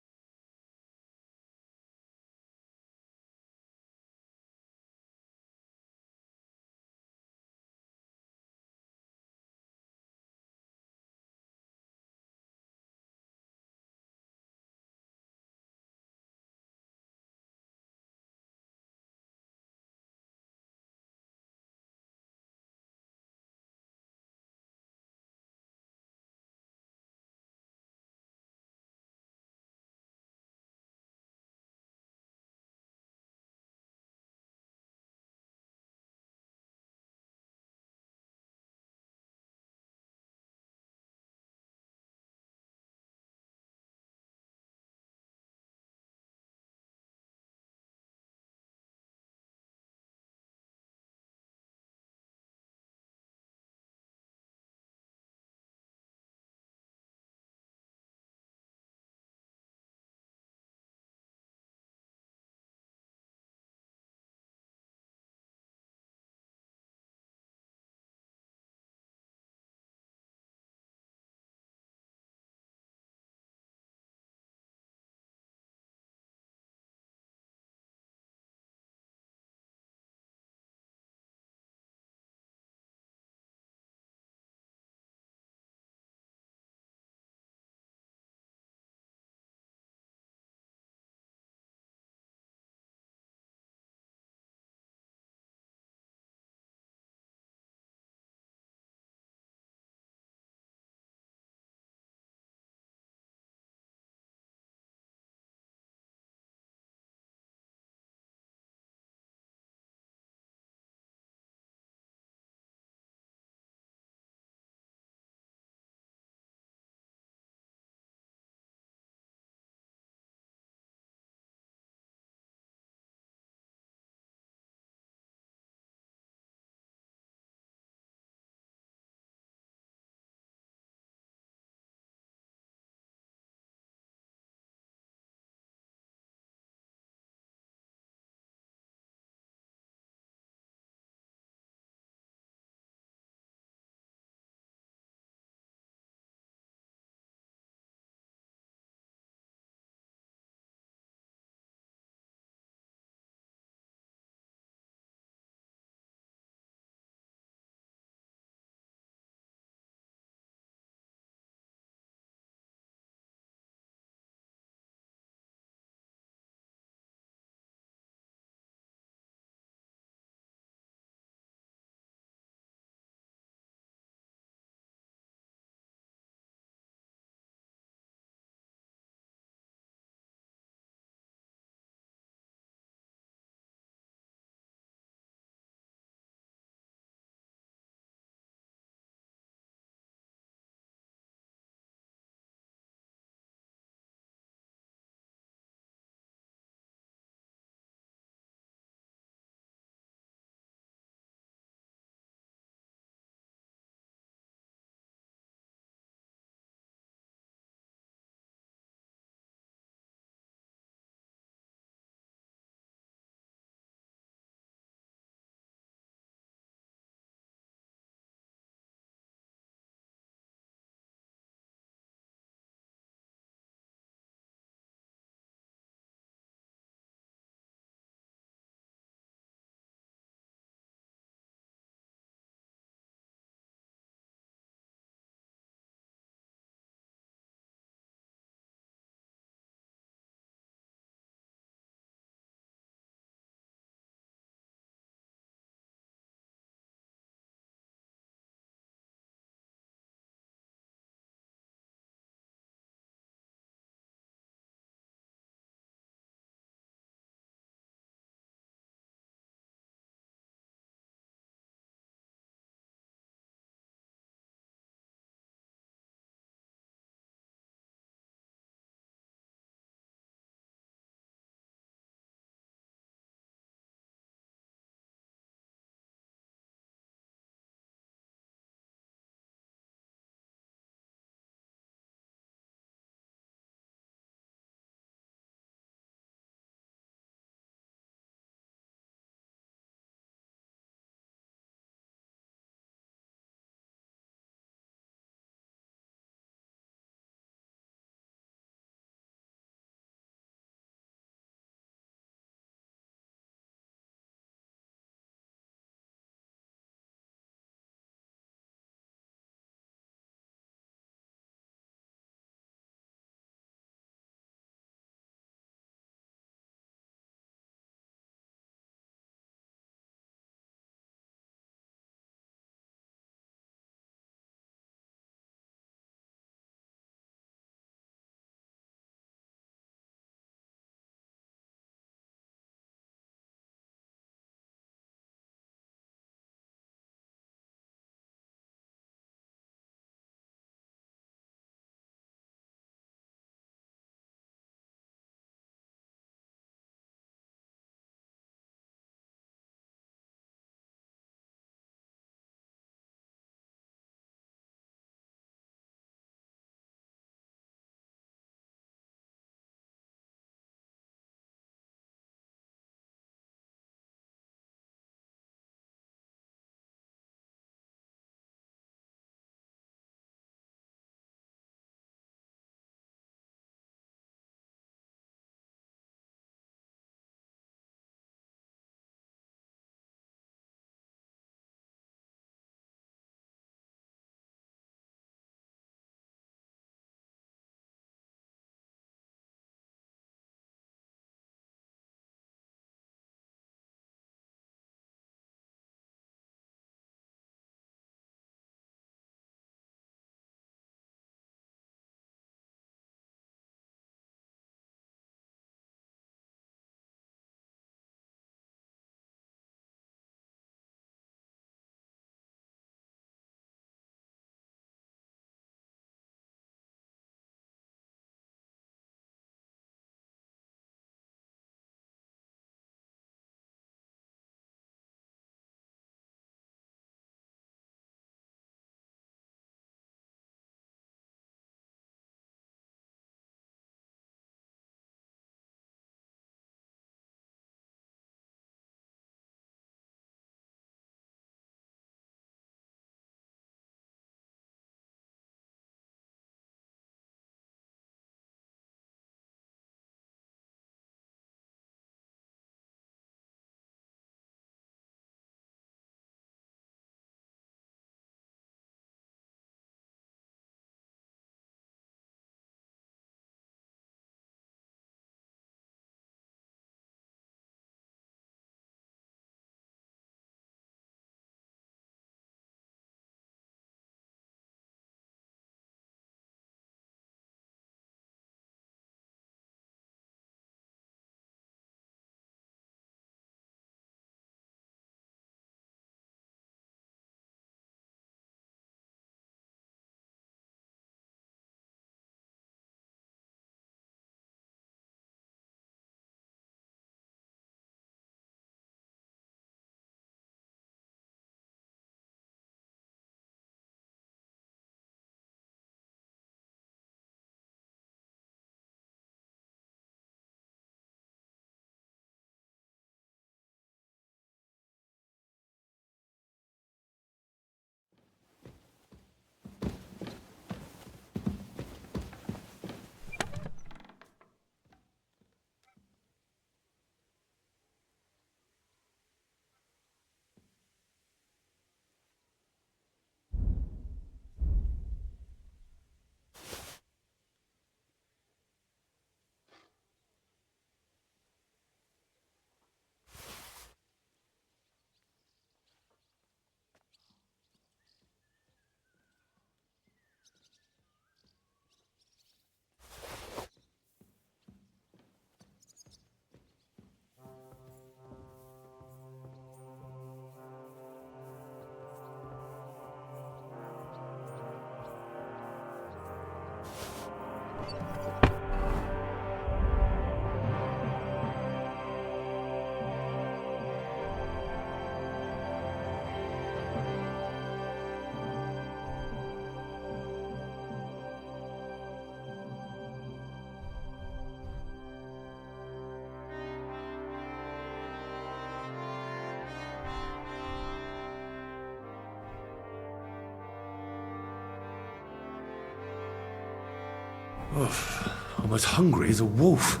I'm as hungry as a wolf.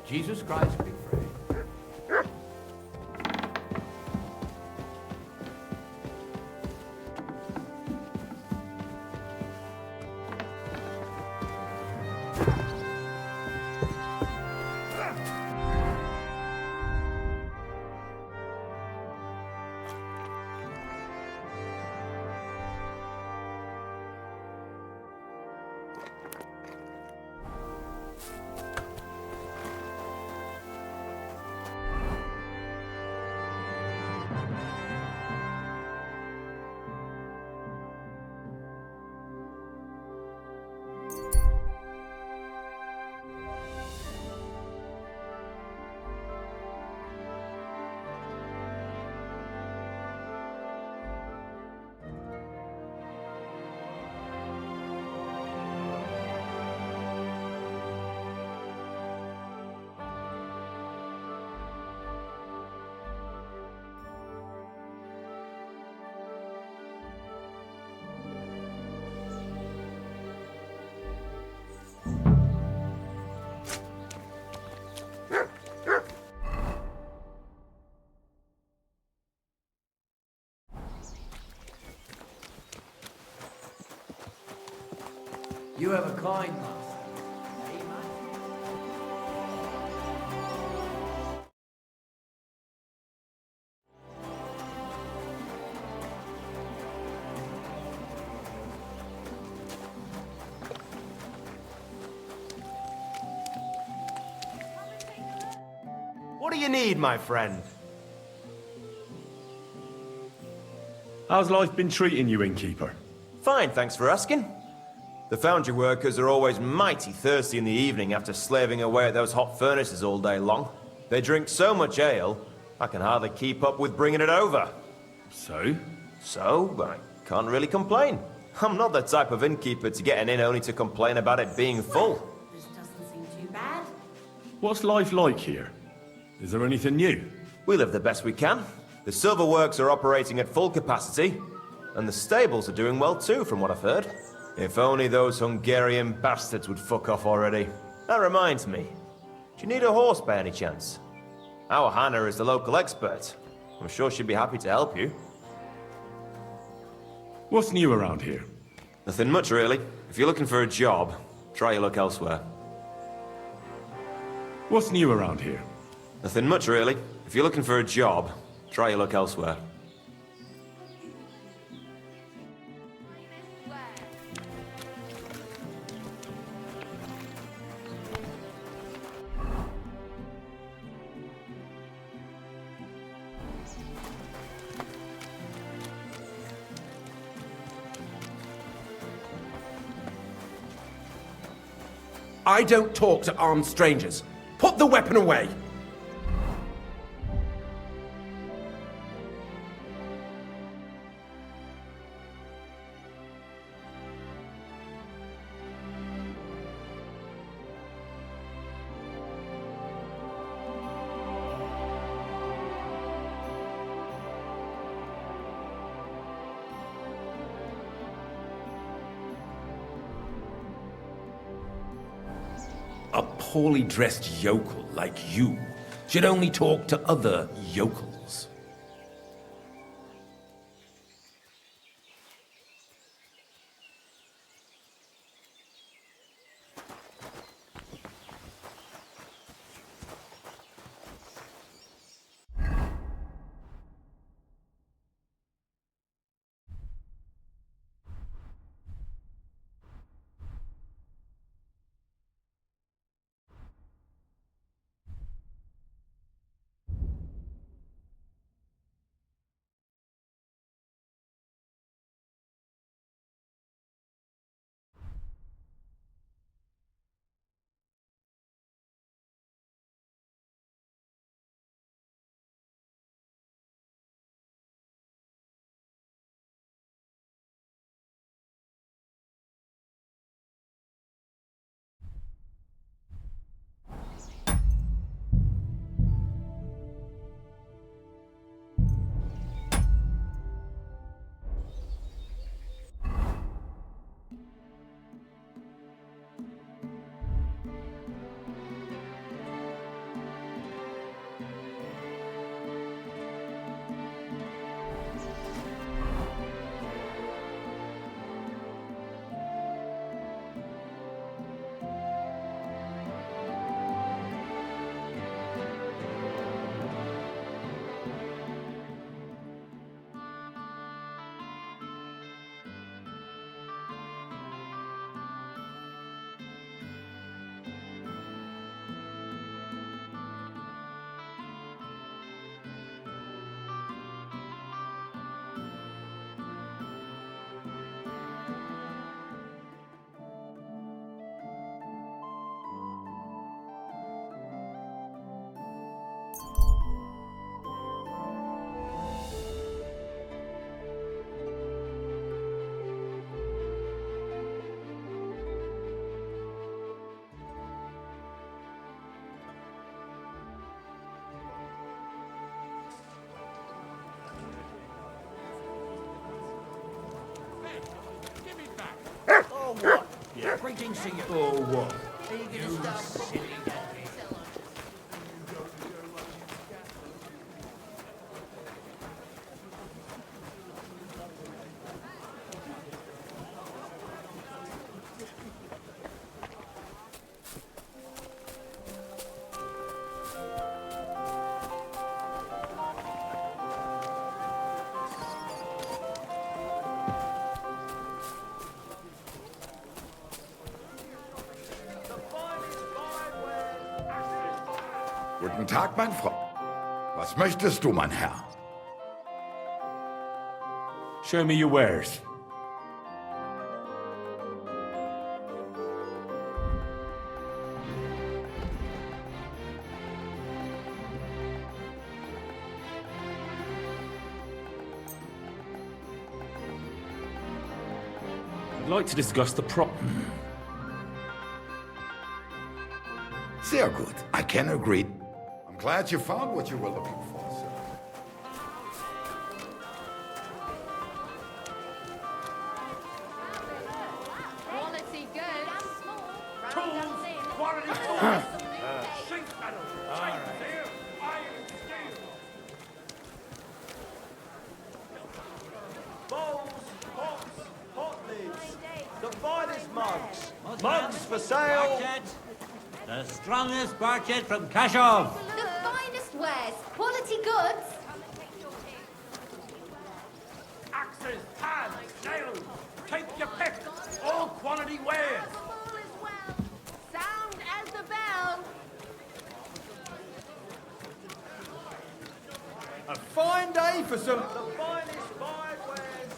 Jesus Christ be praised. You have a kind master. What do you need, my friend? How's life been treating you, innkeeper? Fine, thanks for asking. The foundry workers are always mighty thirsty in the evening after slaving away at those hot furnaces all day long. They drink so much ale, I can hardly keep up with bringing it over. So? So, I can't really complain. I'm not the type of innkeeper to get an inn only to complain about it being full. This doesn't seem too bad. What's life like here? Is there anything new? We live the best we can. The silver works are operating at full capacity, and the stables are doing well too, from what I've heard. If only those Hungarian bastards would fuck off already. That reminds me. Do you need a horse by any chance? Our Hannah is the local expert. I'm sure she'd be happy to help you. What's new around here? Nothing much, really. If you're looking for a job, try your luck elsewhere. What's new around here? Nothing much, really. If you're looking for a job, try your luck elsewhere. I don't talk to armed strangers. Put the weapon away! A poorly dressed yokel like you should only talk to other yokels. Oh, what? Yeah. Greetings to you. Oh, what? Are you gonna start silly donkey? Guten Tag, mein Freund. Was möchtest du, mein Herr? Show me your wares. I'd like to discuss the prop. Sehr gut. I can agree. I'm glad you found what you were looking for, sir. Quality good. Tools, quality tools. Sheet metal, chain steel, iron steel. Bowls, pots, pot lids. The finest mugs. Mugs for sale. The strongest barchet from Kashov. The finest wares. Quality goods. Axes, pans, nails. Take your pick. All quality wares. All is well. Sound as the bell. A fine day for some... The finest fine wares.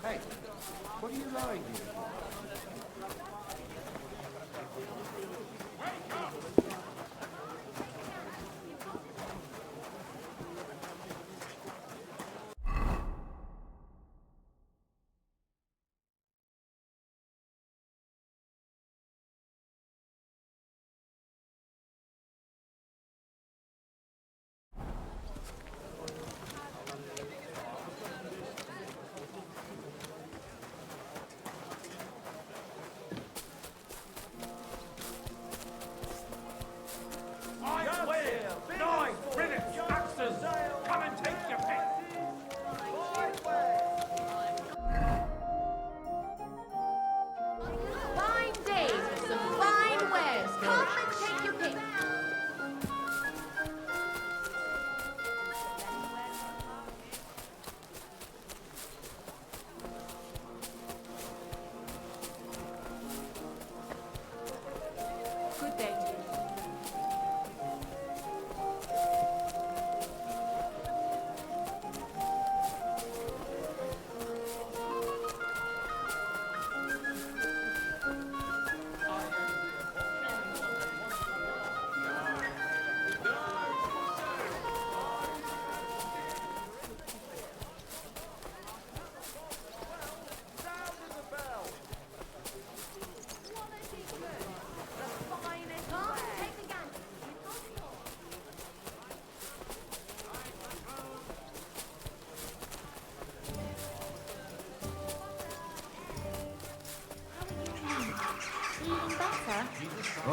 Hey, what are you lying here?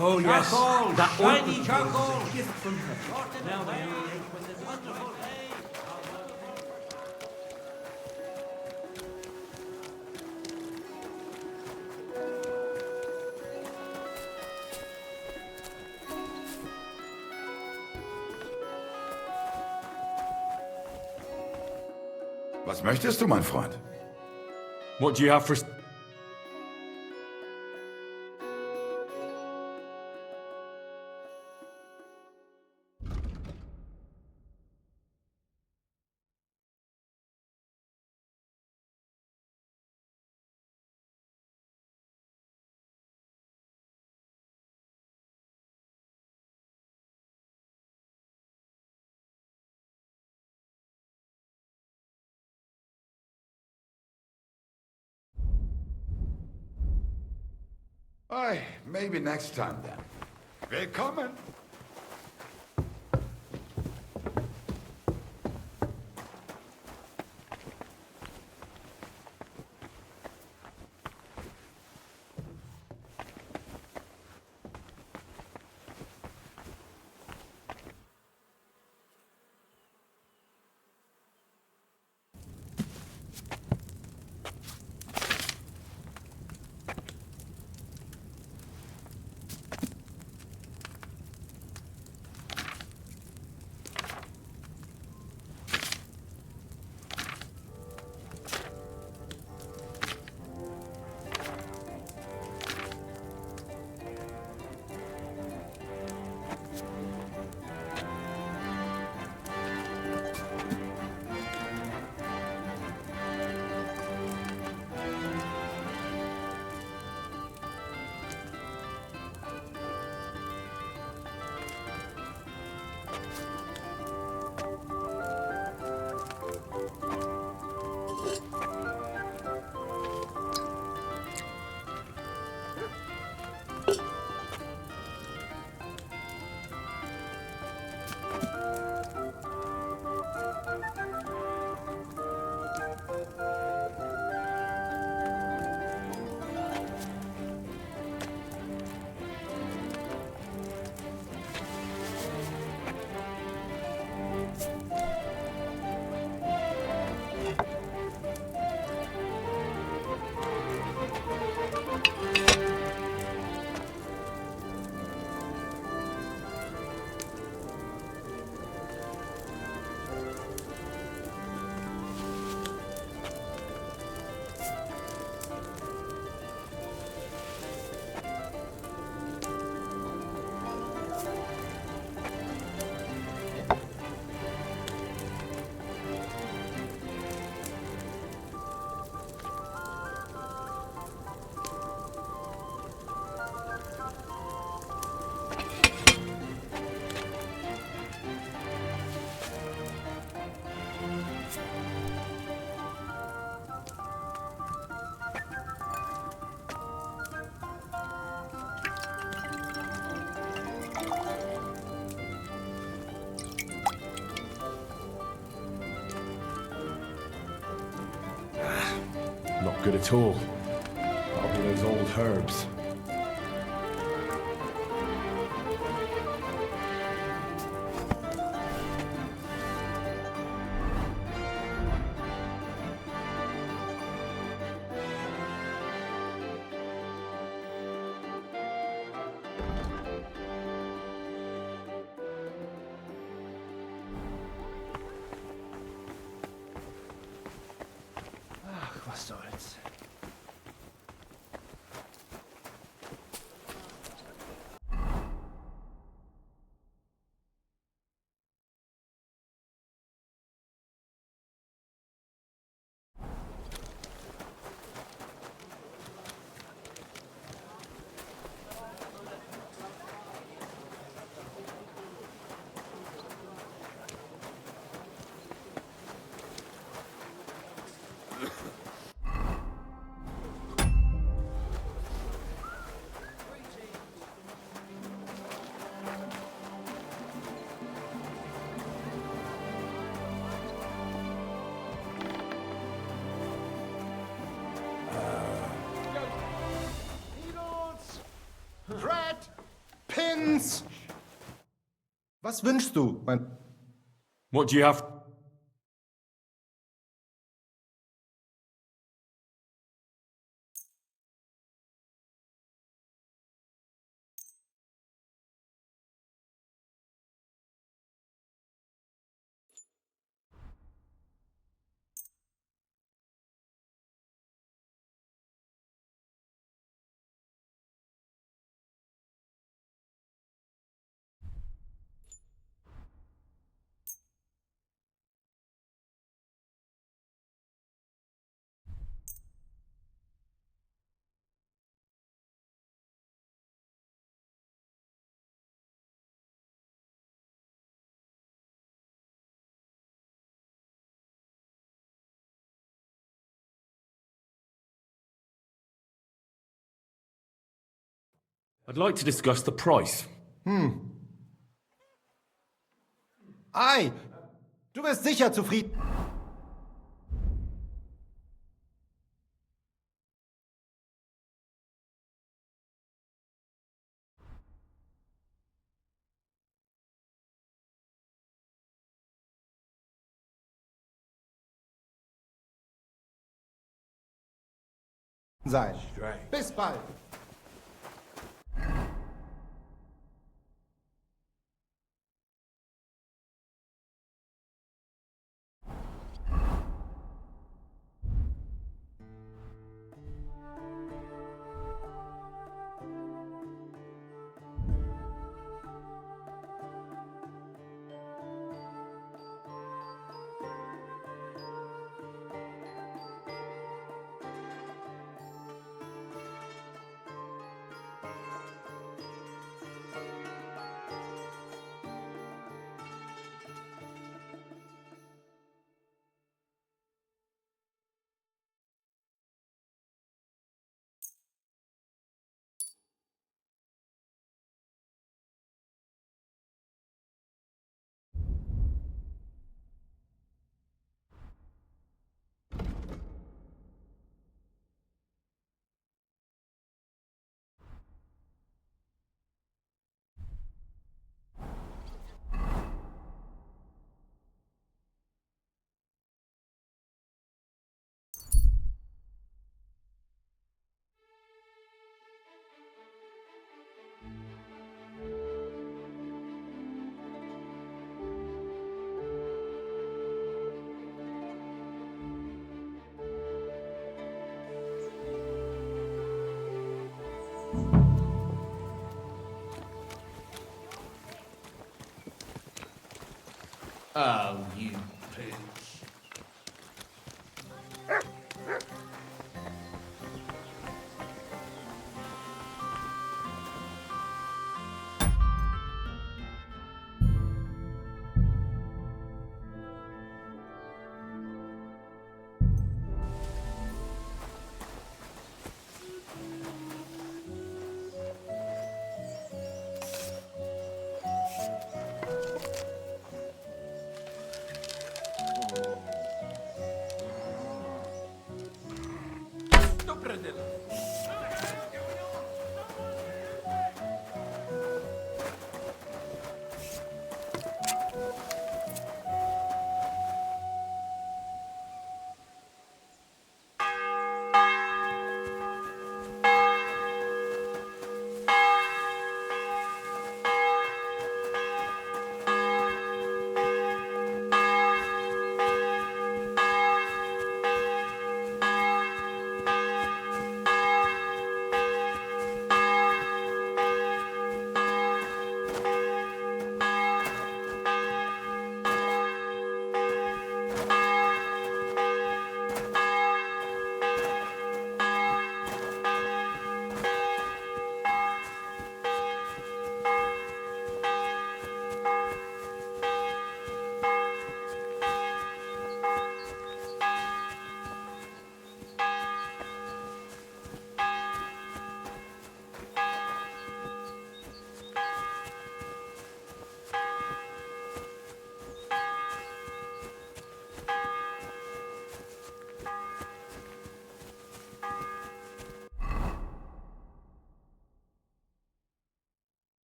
Oh, yes. Charcoal! That Shiny one charcoal! was a gift from her. Now they only ate with this wonderful hay. Was möchtest du, mein Freund? What do you have for... Aye, maybe next time then. Willkommen! Not good at all. Probably those old herbs. Was soll's? pins! Was wünschst du, mein... What do you have? I'd like to discuss the price. Ei, du wirst sicher zufrieden... sein. Bis bald. Oh, you pooch.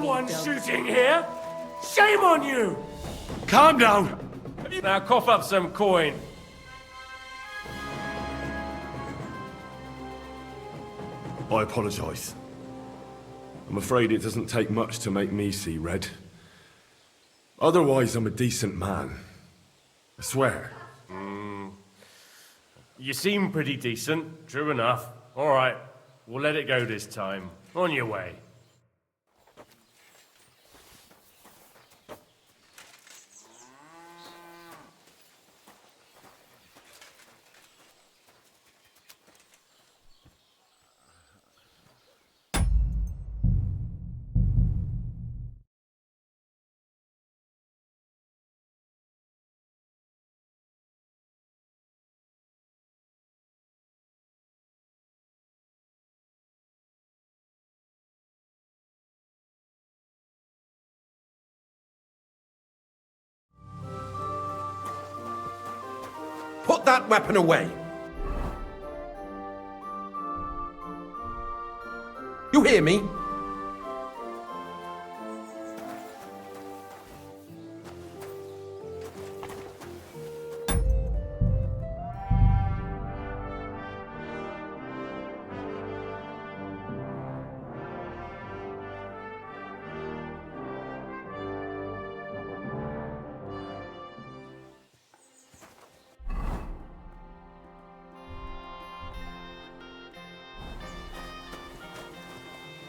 one shooting here. Shame on you! Calm down! Now cough up some coin. I apologize. I'm afraid it doesn't take much to make me see red. Otherwise, I'm a decent man. I swear. You seem pretty decent, true enough. All right, we'll let it go this time. On your way. Put that weapon away! You hear me?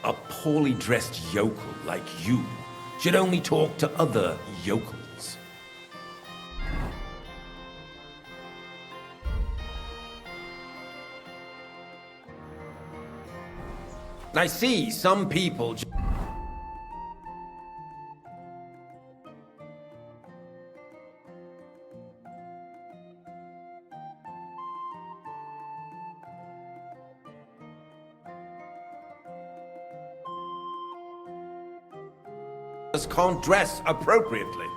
A poorly dressed yokel like you should only talk to other yokels. I see some people just can't dress appropriately.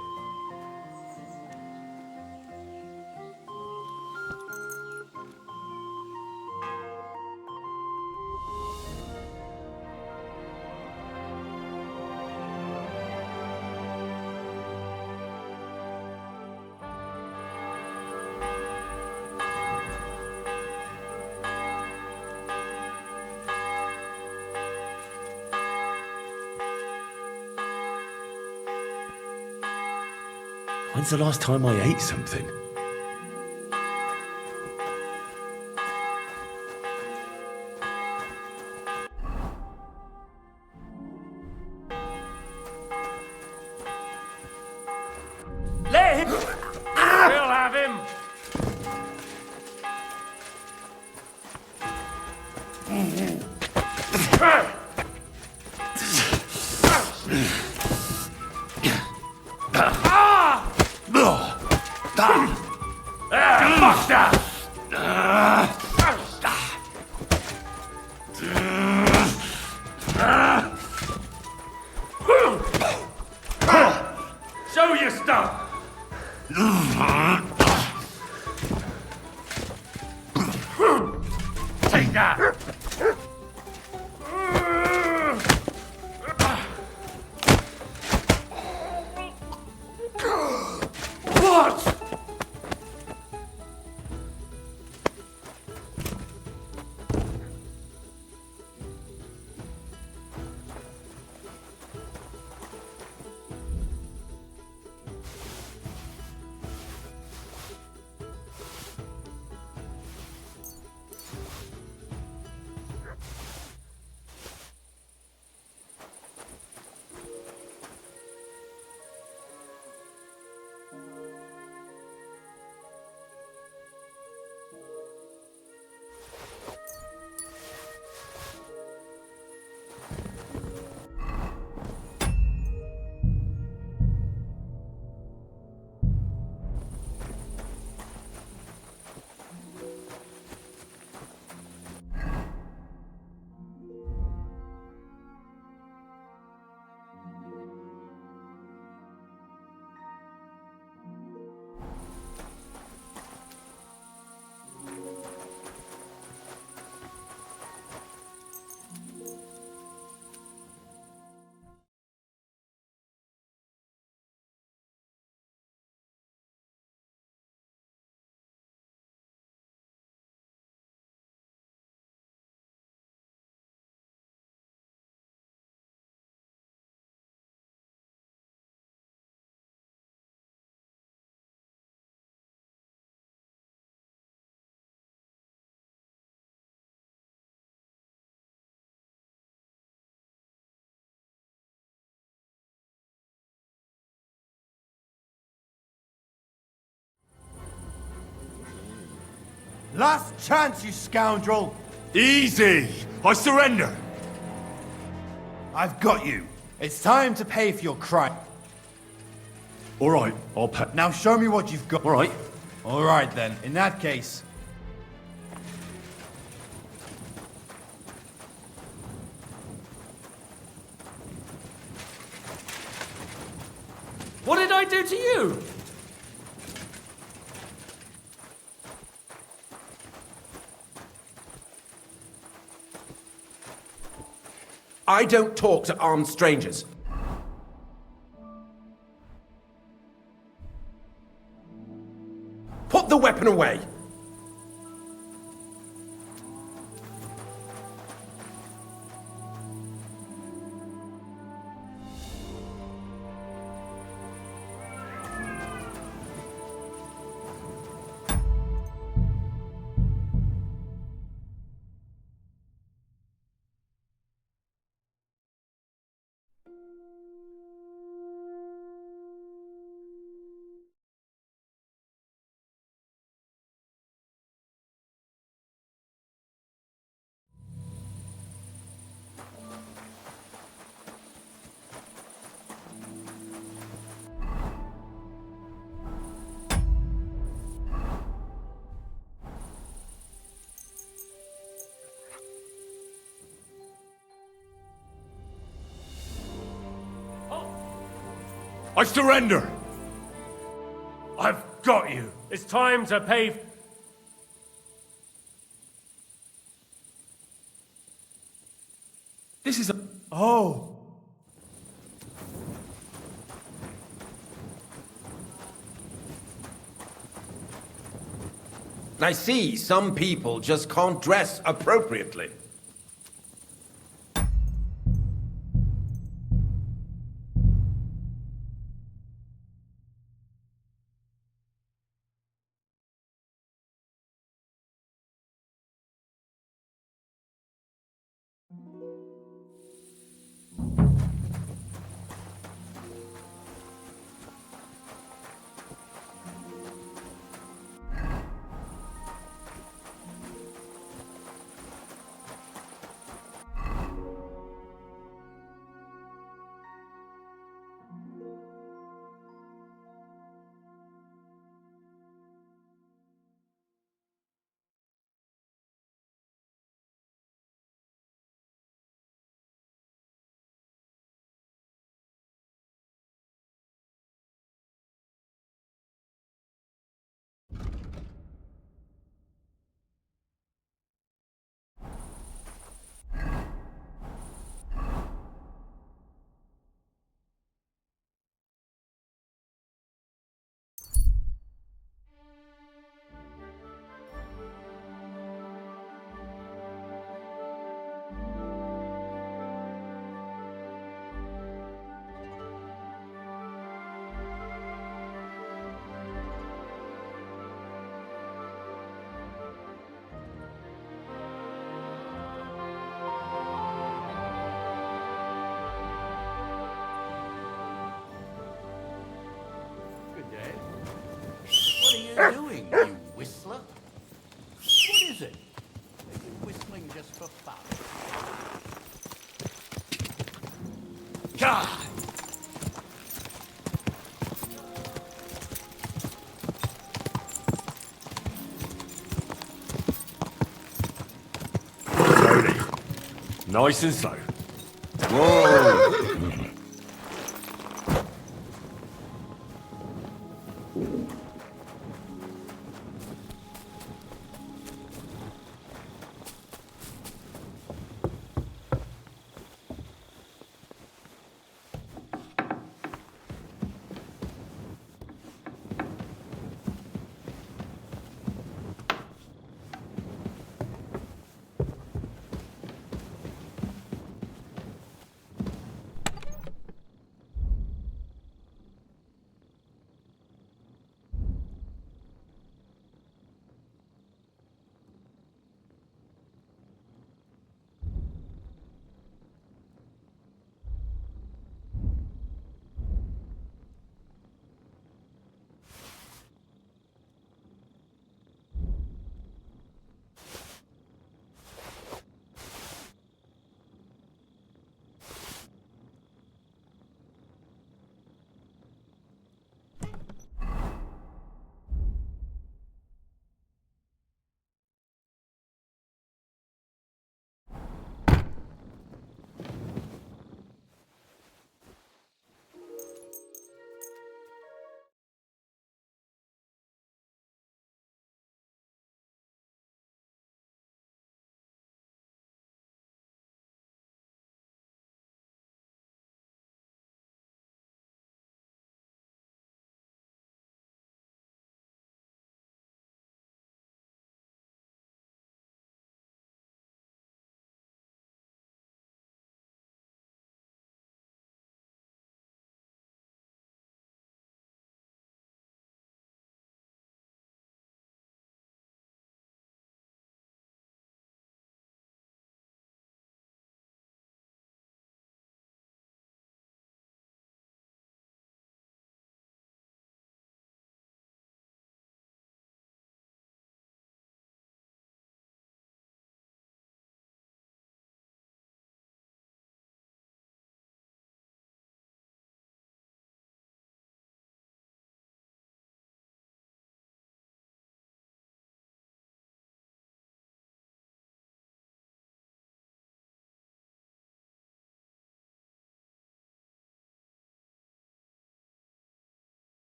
When's the last time I ate something? Let him! We'll have him! Fuck that! Show your stuff! Take that! What? Last chance, you scoundrel! Easy! I surrender! I've got you. It's time to pay for your crime. All right, I'll pay. Now show me what you've got. All right. All right, then. In that case... What did I do to you? I don't talk to armed strangers. Put the weapon away! I surrender! I've got you. It's time to pay... This is a... Oh! I see some people just can't dress appropriately. What are you doing, you whistler? What is it? Are you whistling just for fun? God! Slowly. Nice and slow. Whoa!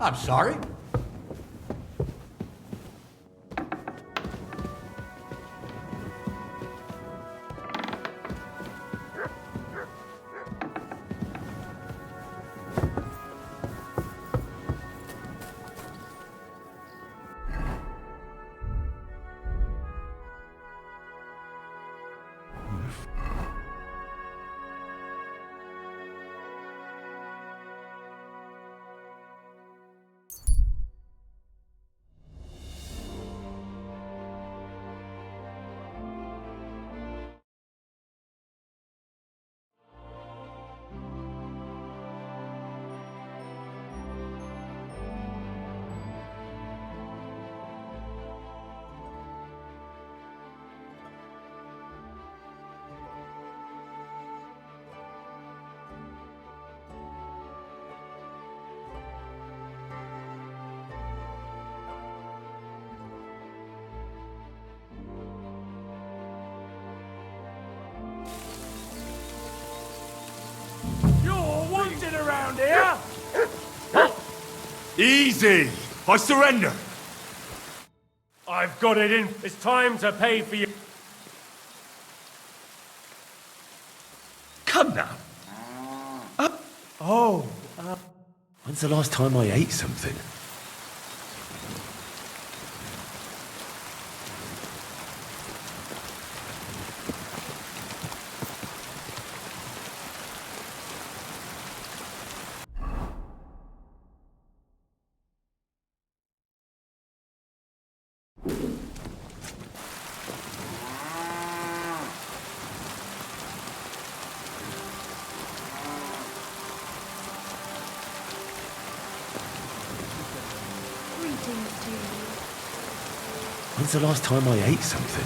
I'm sorry. You're wanted around here! Easy! I surrender! I've got it in. It's time to pay for you. Come now! When's the last time I ate something? When's the last time I ate something?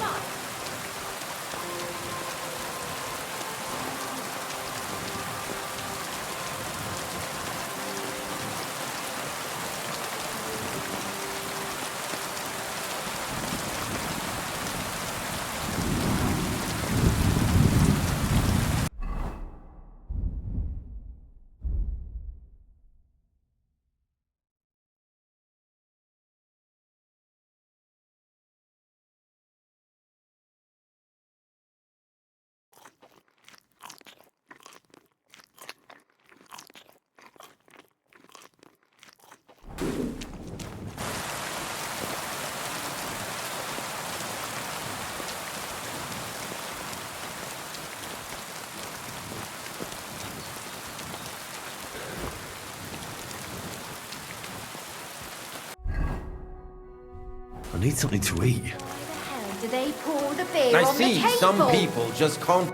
I need something to eat. How do they pour the beer I on see, the table? some people just can't...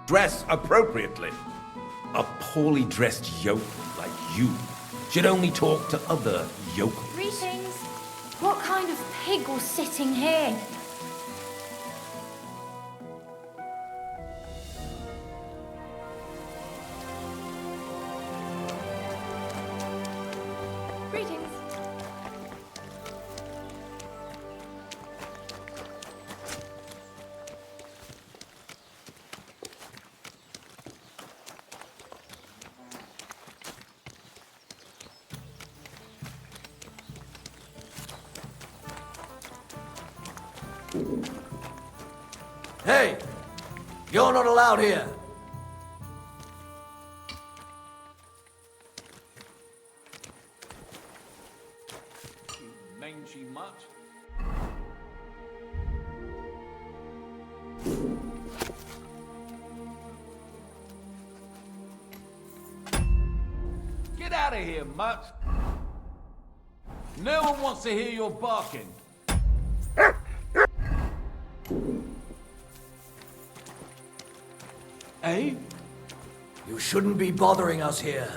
dress appropriately. A poorly dressed yokel like you should only talk to other yokels. Greetings. What kind of pig was sitting here? Greetings. Hey! You're not allowed here! You mangy mutt. Get out of here, mutt! No one wants to hear your barking. Eh? You shouldn't be bothering us here.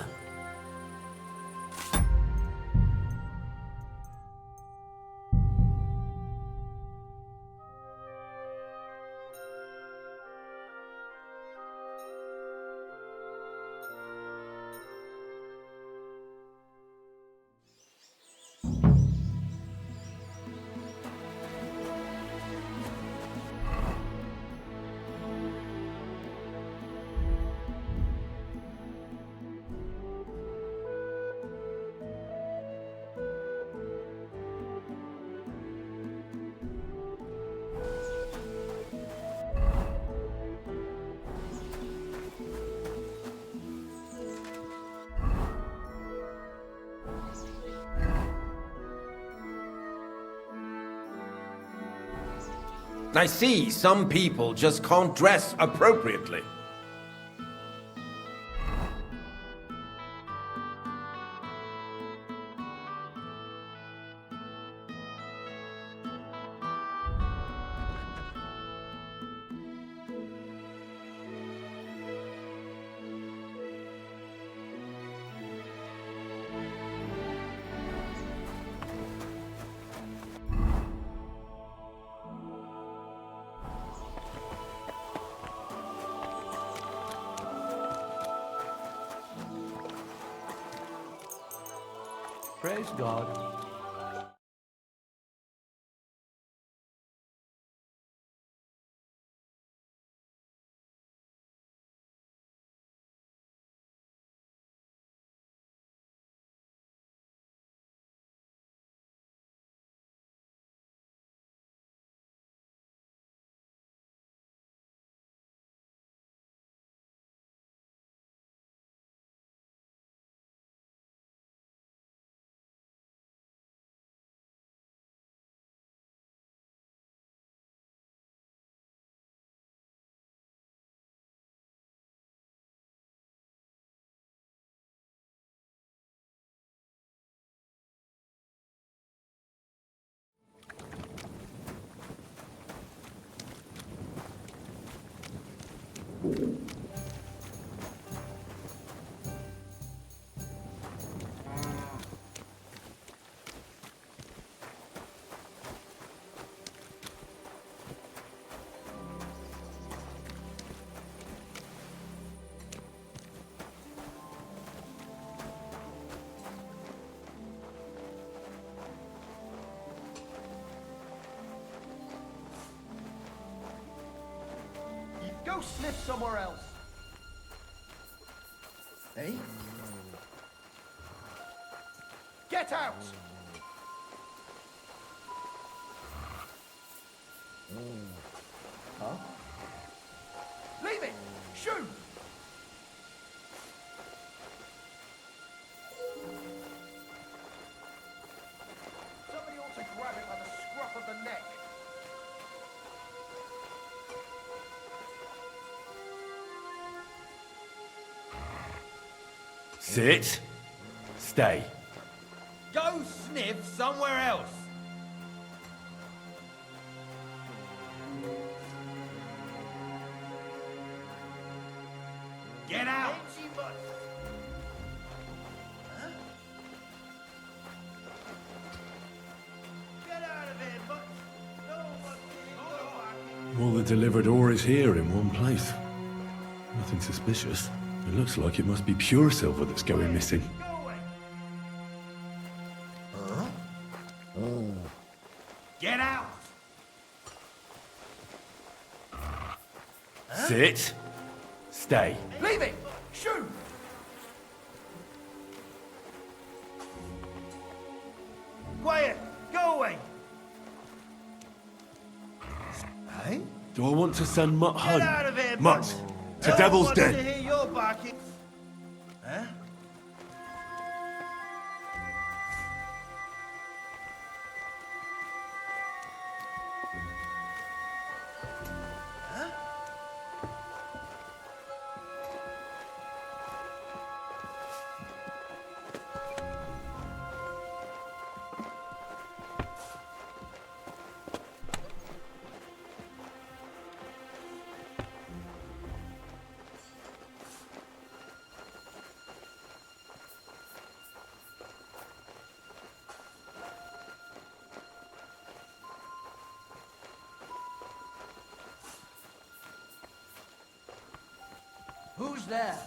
I see some people just can't dress appropriately. Praise God. Go sniff somewhere else. Hey? Get out! Huh? Leave it! Shoot! Somebody ought to grab it by the scruff of the neck. Sit. Stay. Go sniff somewhere else. Get out! All the delivered ore is here in one place. Nothing suspicious. It looks like it must be pure silver that's going missing. Get out! Sit. Stay. Leave it! Shoot! Quiet! Go away! Hey? Do I want to send Mutt home? Get out of here, Mutt, to No Devil's one wants Den. to hear your barking. Huh? Who's there?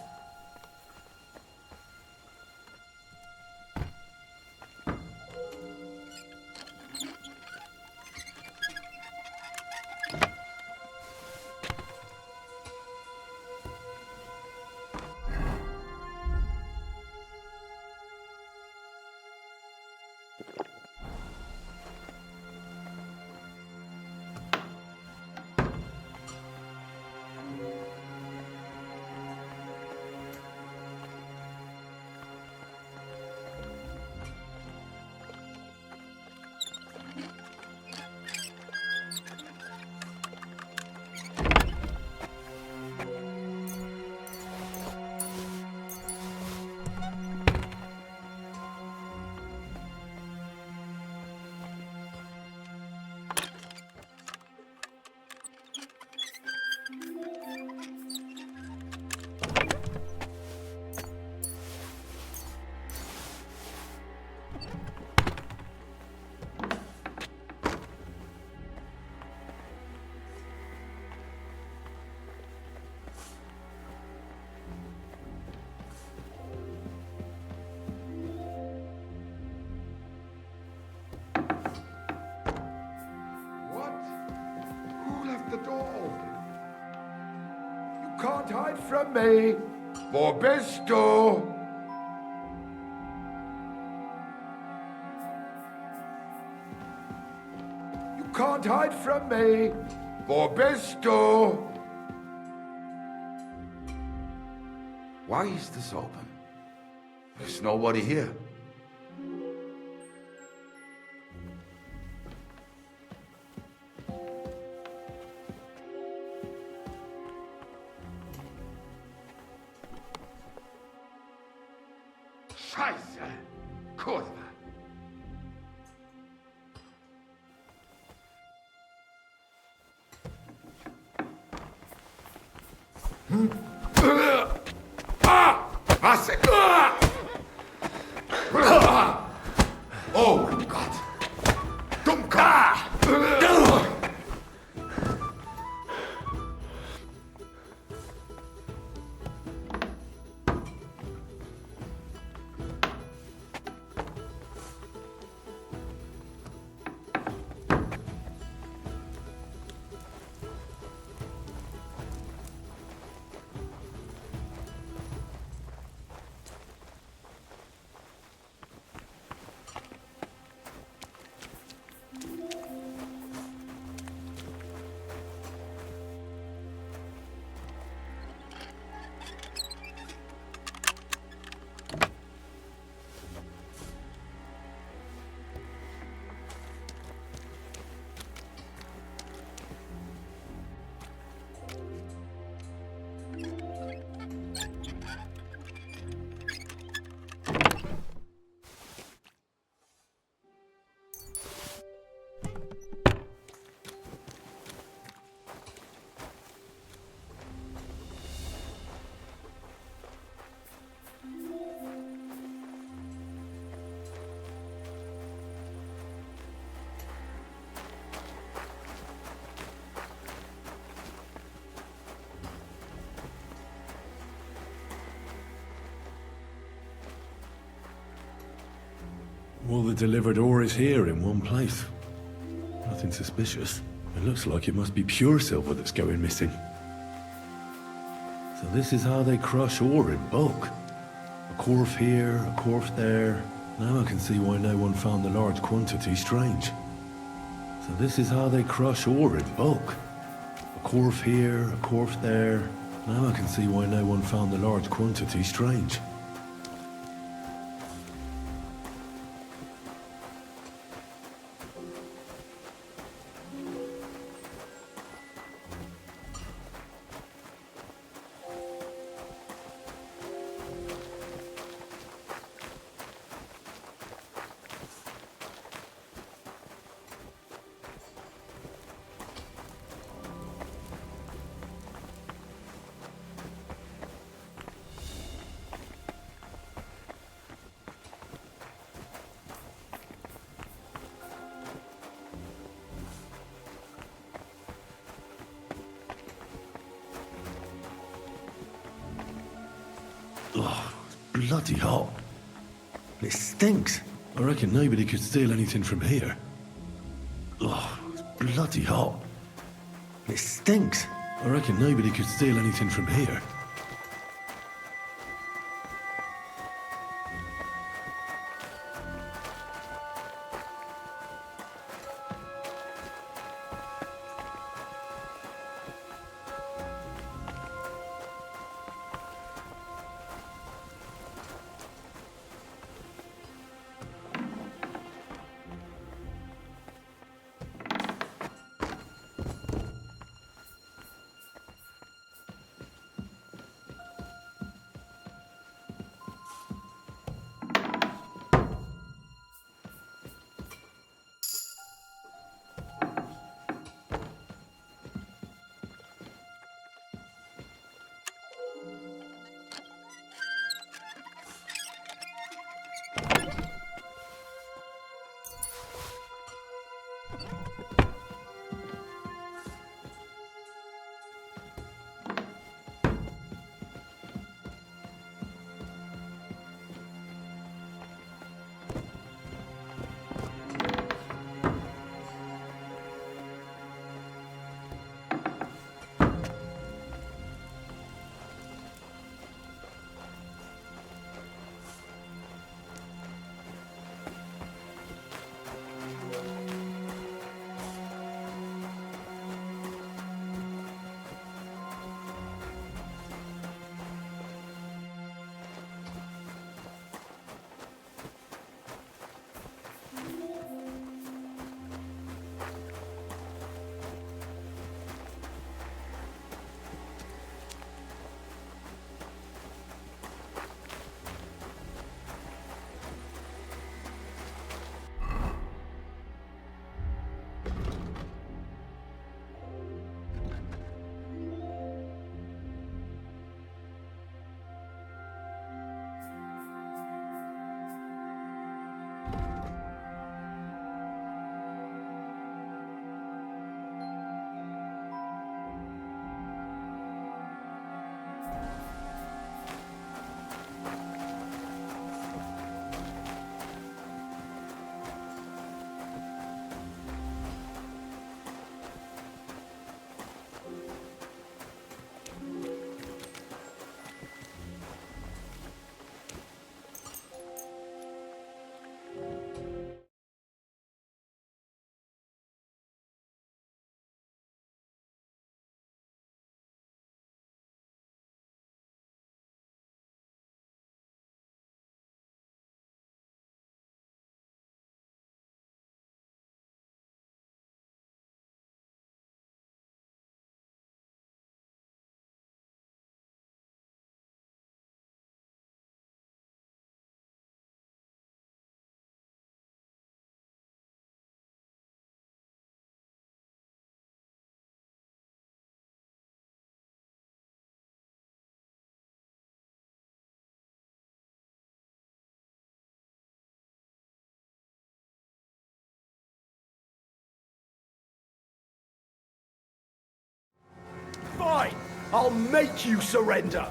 can't hide from me, for bestow. You can't hide from me, for bestow. Why is this open? There's nobody here. Scheiße! Kurva! Was? Oh mein Gott! Dummkopf! All the delivered ore is here in one place. Nothing suspicious. It looks like it must be pure silver that's going missing. So this is how they crush ore in bulk. A quarf here, a quarf there. Now I can see why no one found the large quantity strange. So this is how they crush ore in bulk. A quarf here, a quarf there. Now I can see why no one found the large quantity strange. Oh, it's bloody hot. It stinks. I reckon nobody could steal anything from here. Oh, it's bloody hot. It stinks. I reckon nobody could steal anything from here. I'll make you surrender.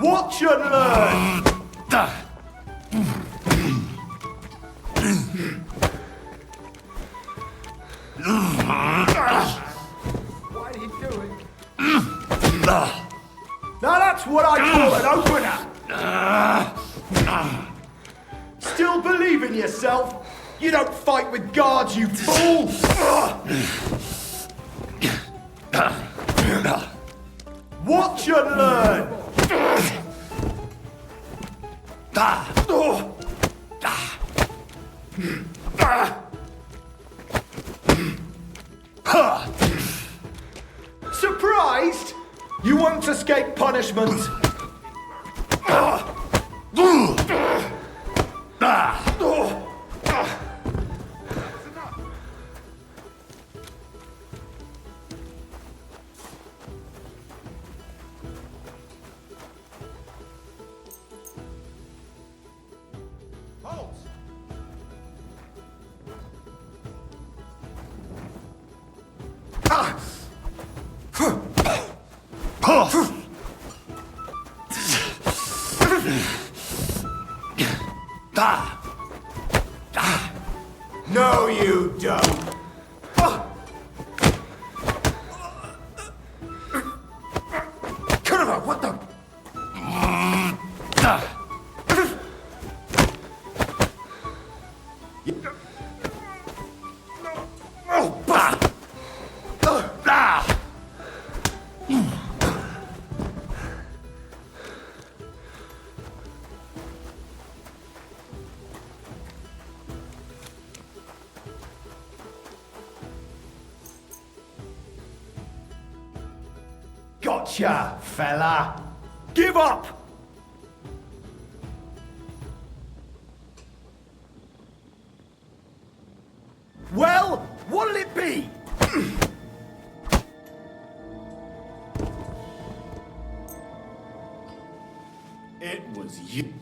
Watch and learn! Why did he do it? Now that's what I call an opener! Still believe in yourself? You don't fight with guards, you fool! Watch and learn! Surprised? You won't escape punishment! No, you don't. Kurva, what the? Gotcha, fella. Give up! Well, what'll it be? It was you.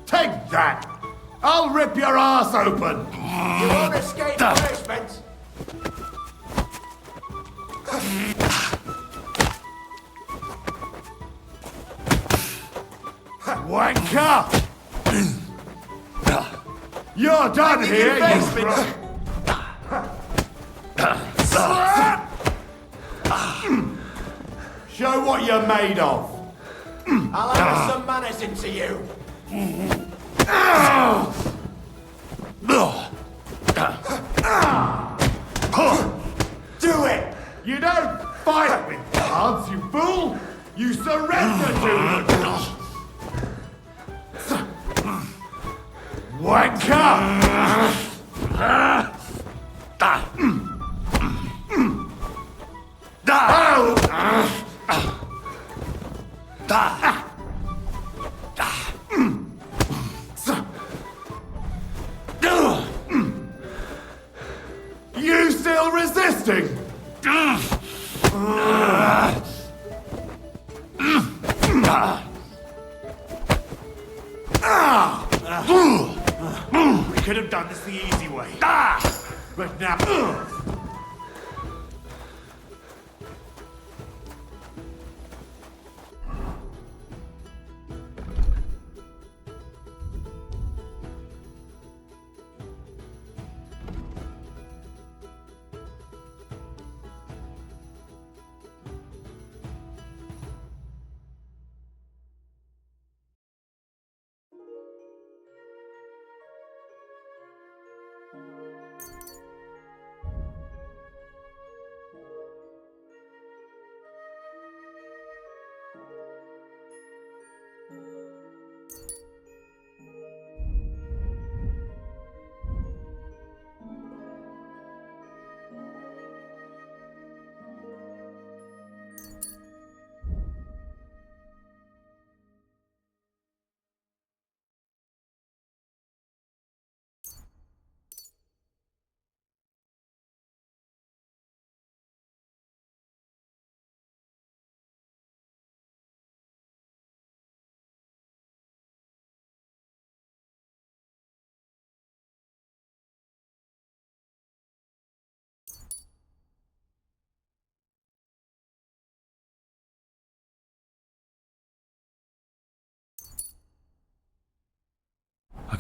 Take that! I'll rip your ass open! You won't escape punishment! Wanker! You're done here, you... Show what you're made of. I'll have some manners into you. Do it! You don't fight with cards, you fool! You surrender to them! Wanker! You still resisting? We could have done this the easy way. But now...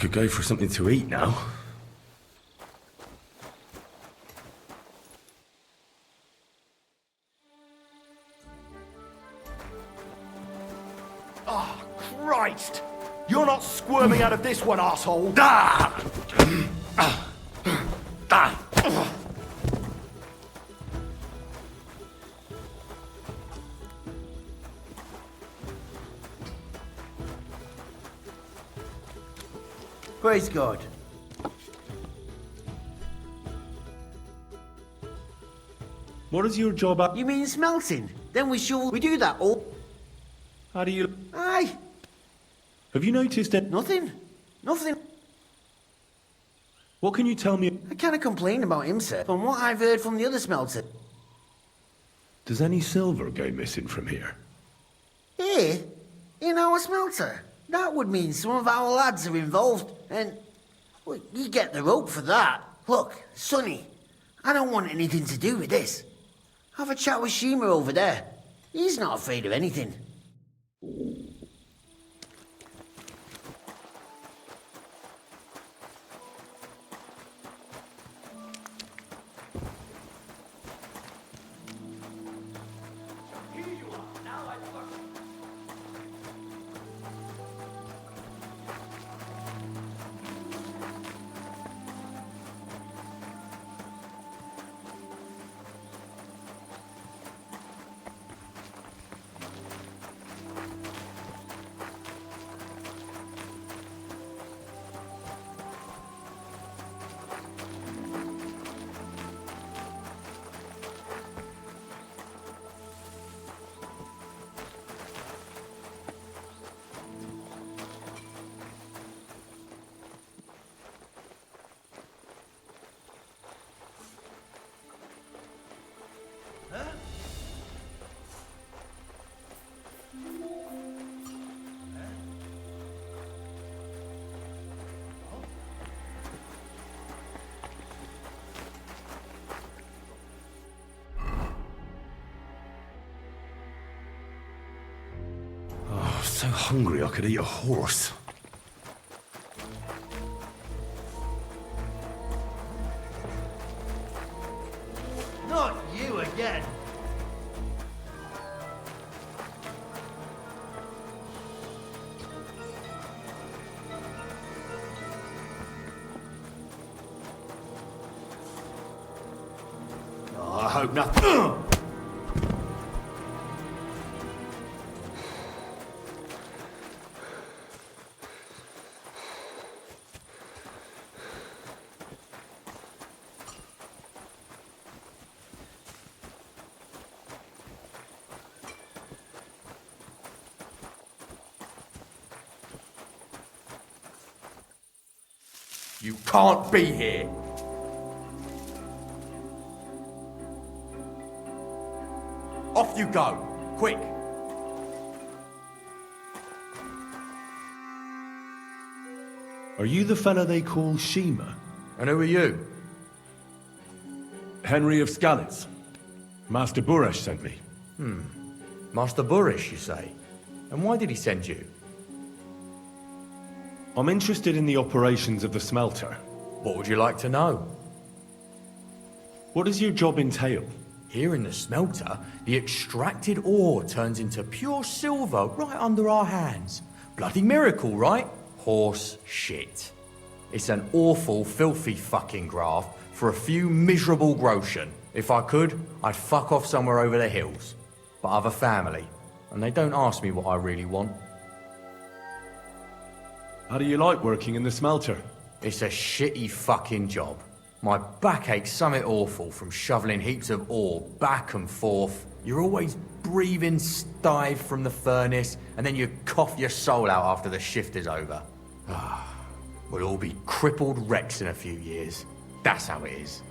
could go for something to eat now. Oh, Christ! You're not squirming out of this one, asshole! Praise God. What is your job at? You mean smelting? Then we do that all. How do you... Aye. Have you noticed it? Nothing. Nothing. What can you tell me? I can't complain about him, sir. From what I've heard from the other smelter. Does any silver go missing from here? Here? In our smelter? That would mean some of our lads are involved, and... well, you get the rope for that. Look, Sonny, I don't want anything to do with this. Have a chat with Shima over there. He's not afraid of anything. Oh, so hungry I could eat a horse. Not you again. Oh, I hope nothing. You can't be here. Off you go, quick. Are you the fella they call Shima? And who are you? Henry of Skalitz. Master Buresh sent me. Master Buresh, you say? And why did he send you? I'm interested in the operations of the smelter. What would you like to know? What does your job entail? Here in the smelter, the extracted ore turns into pure silver right under our hands. Bloody miracle, right? Horse shit. It's an awful, filthy fucking graft for a few miserable groschen. If I could, I'd fuck off somewhere over the hills. But I've a family, and they don't ask me what I really want. How do you like working in the smelter? It's a shitty fucking job. My back aches something awful from shoveling heaps of ore back and forth. You're always breathing stive from the furnace, and then you cough your soul out after the shift is over. We'll all be crippled wrecks in a few years. That's how it is.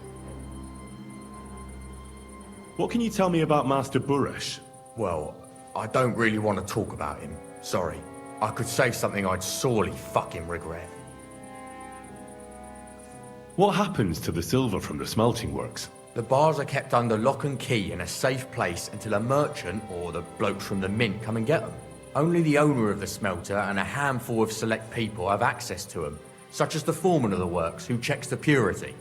What can you tell me about Master Buresh? Well, I don't really want to talk about him. Sorry. I could say something I'd sorely fucking regret. What happens to the silver from the smelting works? The bars are kept under lock and key in a safe place until a merchant or the blokes from the mint come and get them. Only the owner of the smelter and a handful of select people have access to them, such as the foreman of the works who checks the purity.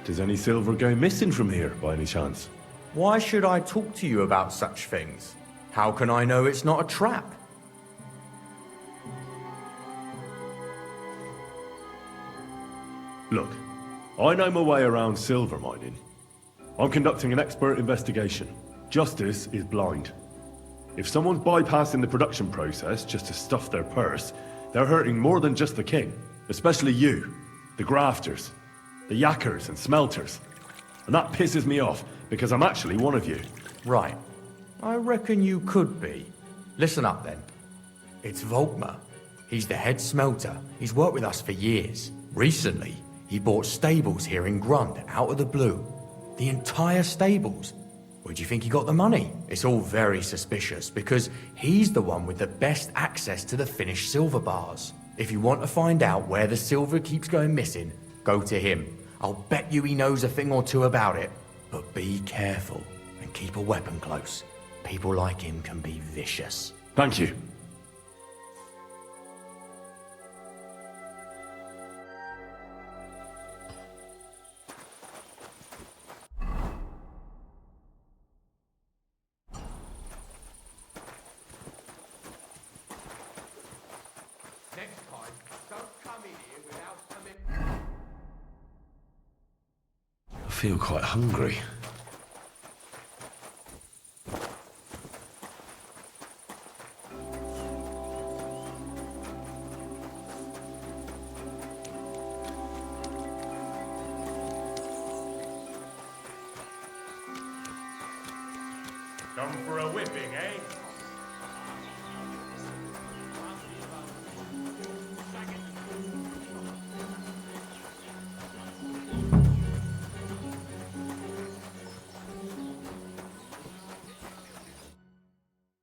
Does any silver go missing from here, by any chance? Why should I talk to you about such things? How can I know it's not a trap? Look, I know my way around silver mining. I'm conducting an expert investigation. Justice is blind. If someone's bypassing the production process just to stuff their purse, they're hurting more than just the king. Especially you, the grafters, the yackers and smelters. And that pisses me off, because I'm actually one of you. Right. I reckon you could be. Listen up then. It's Volkmar. He's the head smelter. He's worked with us for years. Recently, he bought stables here in Grund, out of the blue. The entire stables. Where do you think he got the money? It's all very suspicious, because he's the one with the best access to the finished silver bars. If you want to find out where the silver keeps going missing, go to him. I'll bet you he knows a thing or two about it. But be careful, and keep a weapon close. People like him can be vicious. Thank you. I feel quite hungry. Come for a whipping, eh?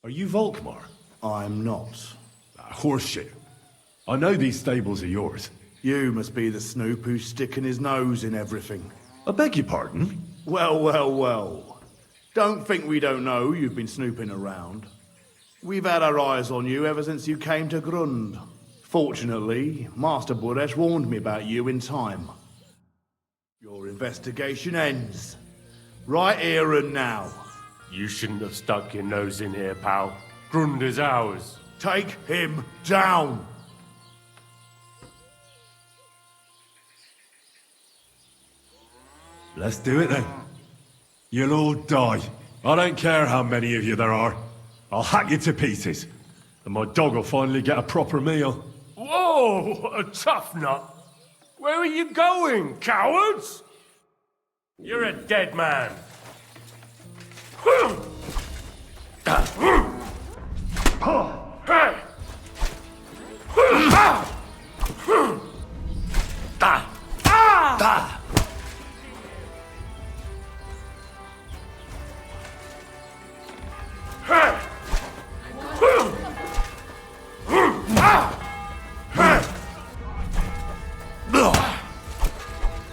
Are you Volkmar? I'm not. Horseshit. I know these stables are yours. You must be the snoop who's sticking his nose in everything. I beg your pardon? Well, well, well. Don't think we don't know you've been snooping around. We've had our eyes on you ever since you came to Grund. Fortunately, Master Buresh warned me about you in time. Your investigation ends. Right here and now. You shouldn't have stuck your nose in here, pal. Grund is ours. Take him down! Let's do it then. You'll all die. I don't care how many of you there are. I'll hack you to pieces. And my dog will finally get a proper meal. Whoa! A tough nut. Where are you going, cowards? You're a dead man.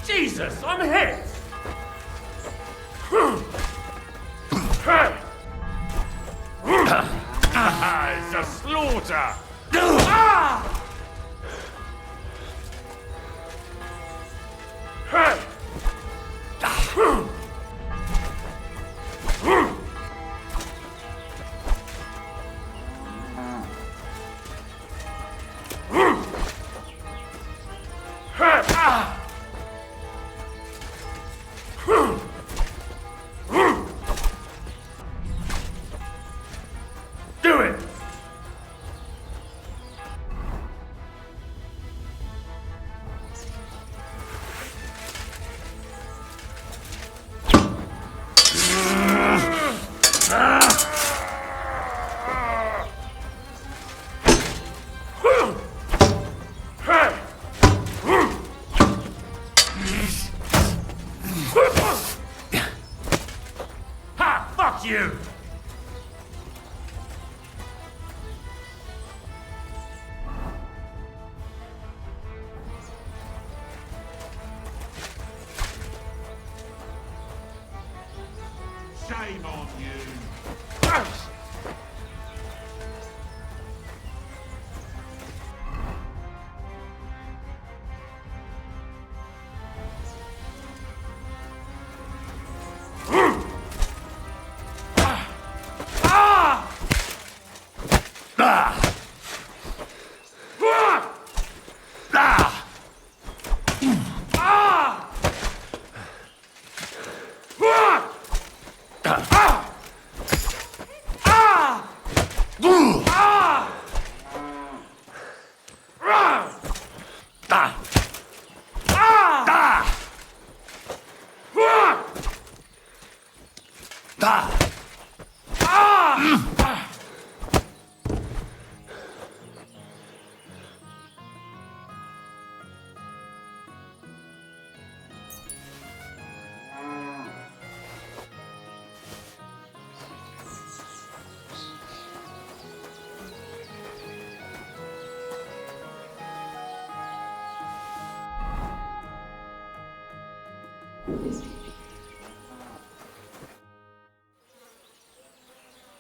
Jesus, I'm hit! It's a slaughter! Do it! Ha! Fuck you! Shame on you!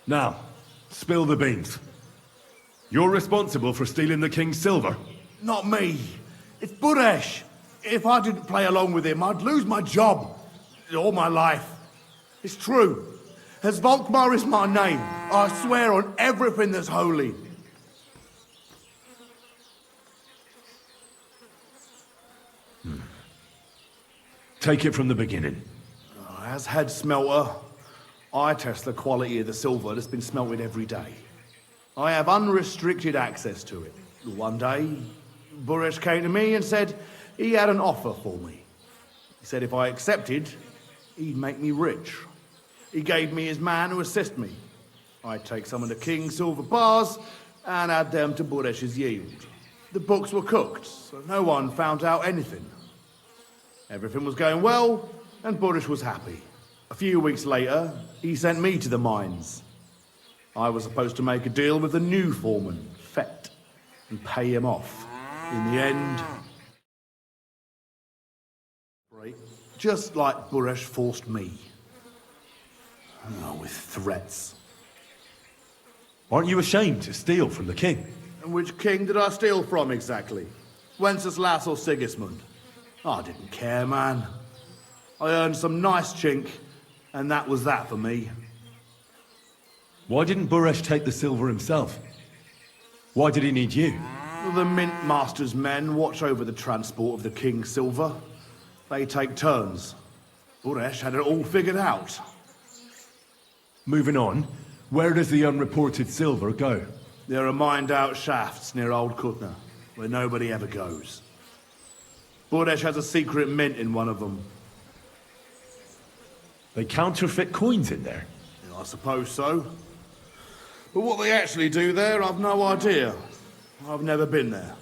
Now, spill the beans. You're responsible for stealing the king's silver? Not me. It's Buresh. If I didn't play along with him, I'd lose my job. All my life. It's true. As Volkmar is my name, I swear on everything that's holy. Take it from the beginning. As head smelter, I test the quality of the silver that's been smelted every day. I have unrestricted access to it. One day, Buresh came to me and said he had an offer for me. He said if I accepted, he'd make me rich. He gave me his man to assist me. I'd take some of the king's silver bars and add them to Buresh's yield. The books were cooked, so no one found out anything. Everything was going well, and Buresh was happy. A few weeks later, he sent me to the mines. I was supposed to make a deal with the new foreman, Fett, and pay him off. In the end, just like Buresh forced me. Oh, with threats. Aren't you ashamed to steal from the king? And which king did I steal from exactly? Wenceslas or Sigismund? I didn't care, man. I earned some nice chink, and that was that for me. Why didn't Buresh take the silver himself? Why did he need you? The Mint Master's men watch over the transport of the king's silver. They take turns. Buresh had it all figured out. Moving on, where does the unreported silver go? There are mined-out shafts near Old Kutna, where nobody ever goes. Buresh has a secret mint in one of them. They counterfeit coins in there? Yeah, I suppose so. But what they actually do there, I've no idea. I've never been there.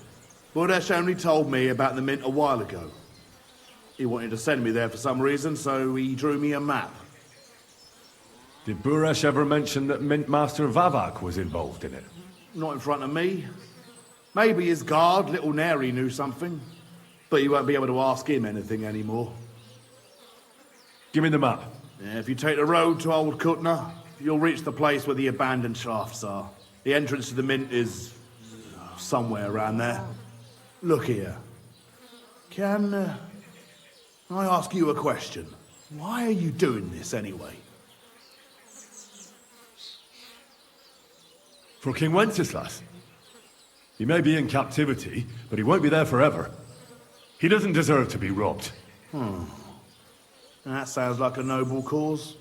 Buresh only told me about the mint a while ago. He wanted to send me there for some reason, so he drew me a map. Did Buresh ever mention that Mint Master Vavak was involved in it? Not in front of me. Maybe his guard, Little Neri, knew something. But you won't be able to ask him anything anymore. Give me the map. Yeah, if you take the road to Old Kutna, you'll reach the place where the abandoned shafts are. The entrance to the mint is somewhere around there. Look here. Can I ask you a question? Why are you doing this anyway? For King Wenceslas. He may be in captivity, but he won't be there forever. He doesn't deserve to be robbed. That sounds like a noble cause.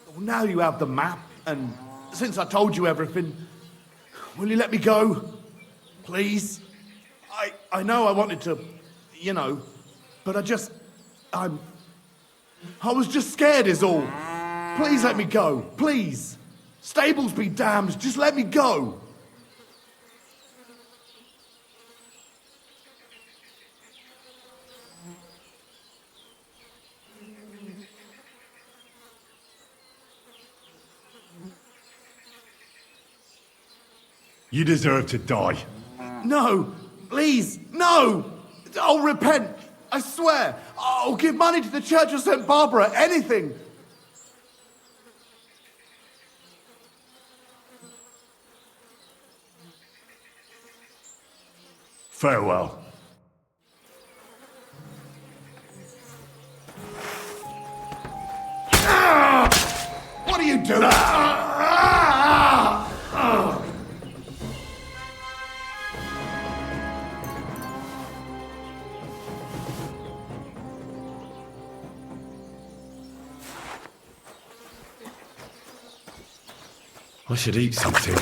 Well, now you have the map, and since I told you everything, will you let me go? Please? I know I wanted to, you know, but I was just scared is all. Please let me go, please. Stables be damned, just let me go. You deserve to die. No, please, no! I'll repent, I swear. I'll give money to the Church of St. Barbara, anything. Farewell. What are you doing? I should eat something.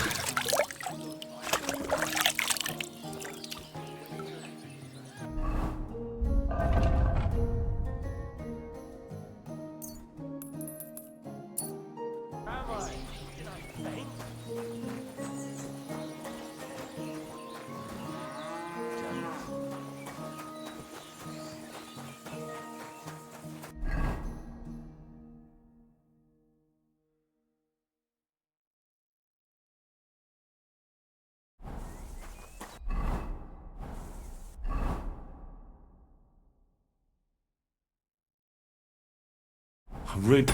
I really...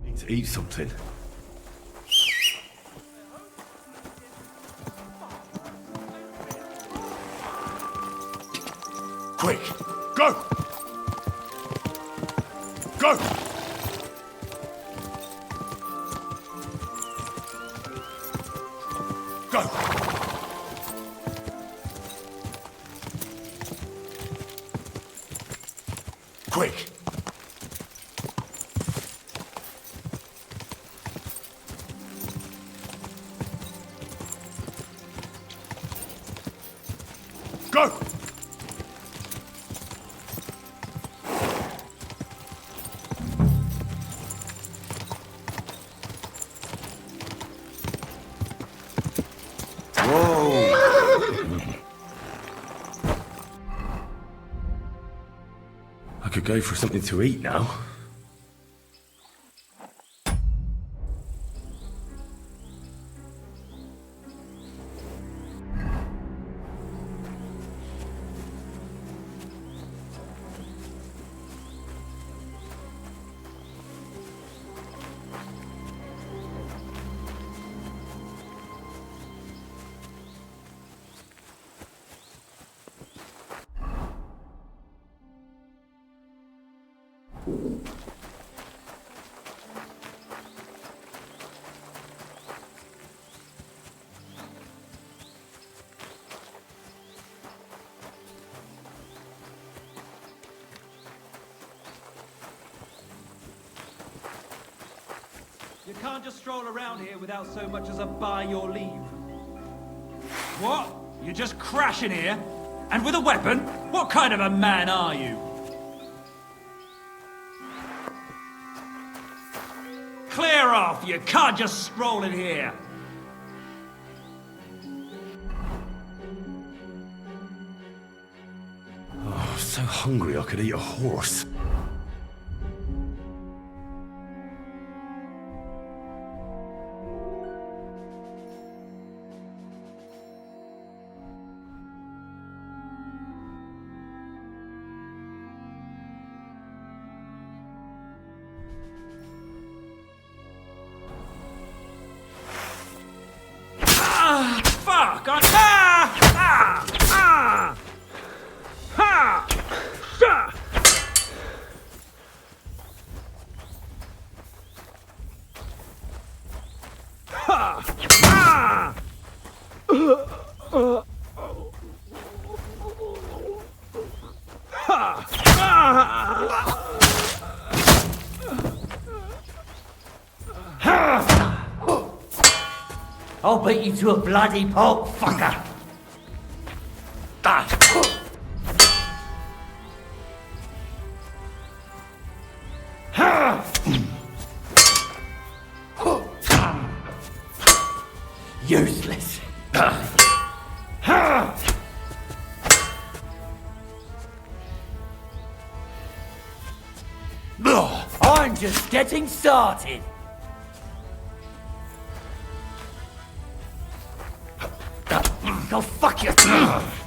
need to eat something. Quick, go! Go! Go! Quick! Go! I could go for something to eat now. You can't just stroll around here without so much as a by your leave. What? You're just crashing here? And with a weapon? What kind of a man are you? Clear off! You can't just stroll in here! Oh, I'm so hungry I could eat a horse. Fuck! Ha! I'll beat you to a bloody pulp, fucker! Useless. I'm just getting started. Go fuck yourself!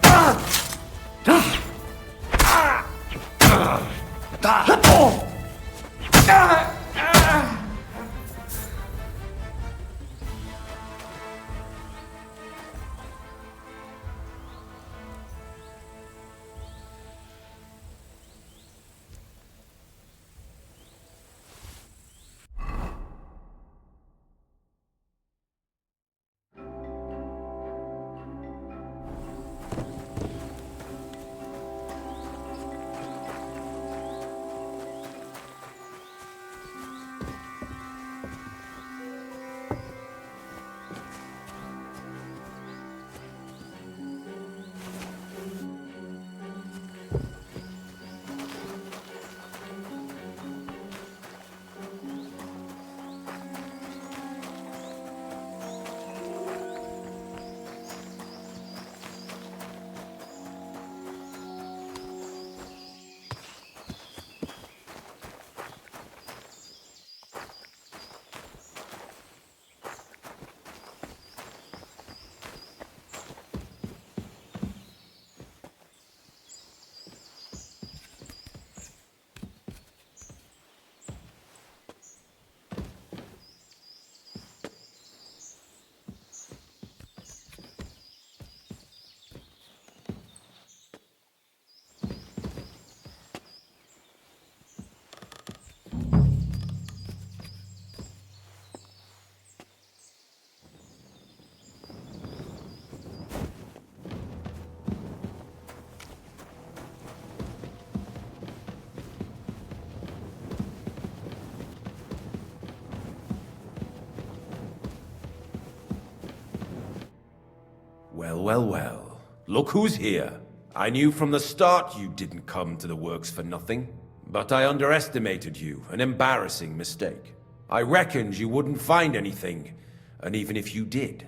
Well, well, well. Look who's here. I knew from the start you didn't come to the works for nothing. But I underestimated you, an embarrassing mistake. I reckoned you wouldn't find anything, and even if you did,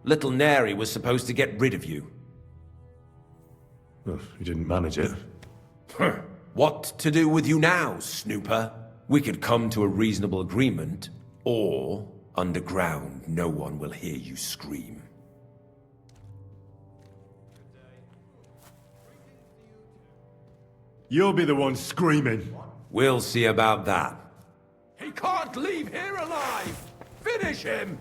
little Neri was supposed to get rid of you. Well, you didn't manage it. What to do with you now, snooper? We could come to a reasonable agreement, or underground no one will hear you scream. You'll be the one screaming. We'll see about that. He can't leave here alive! Finish him!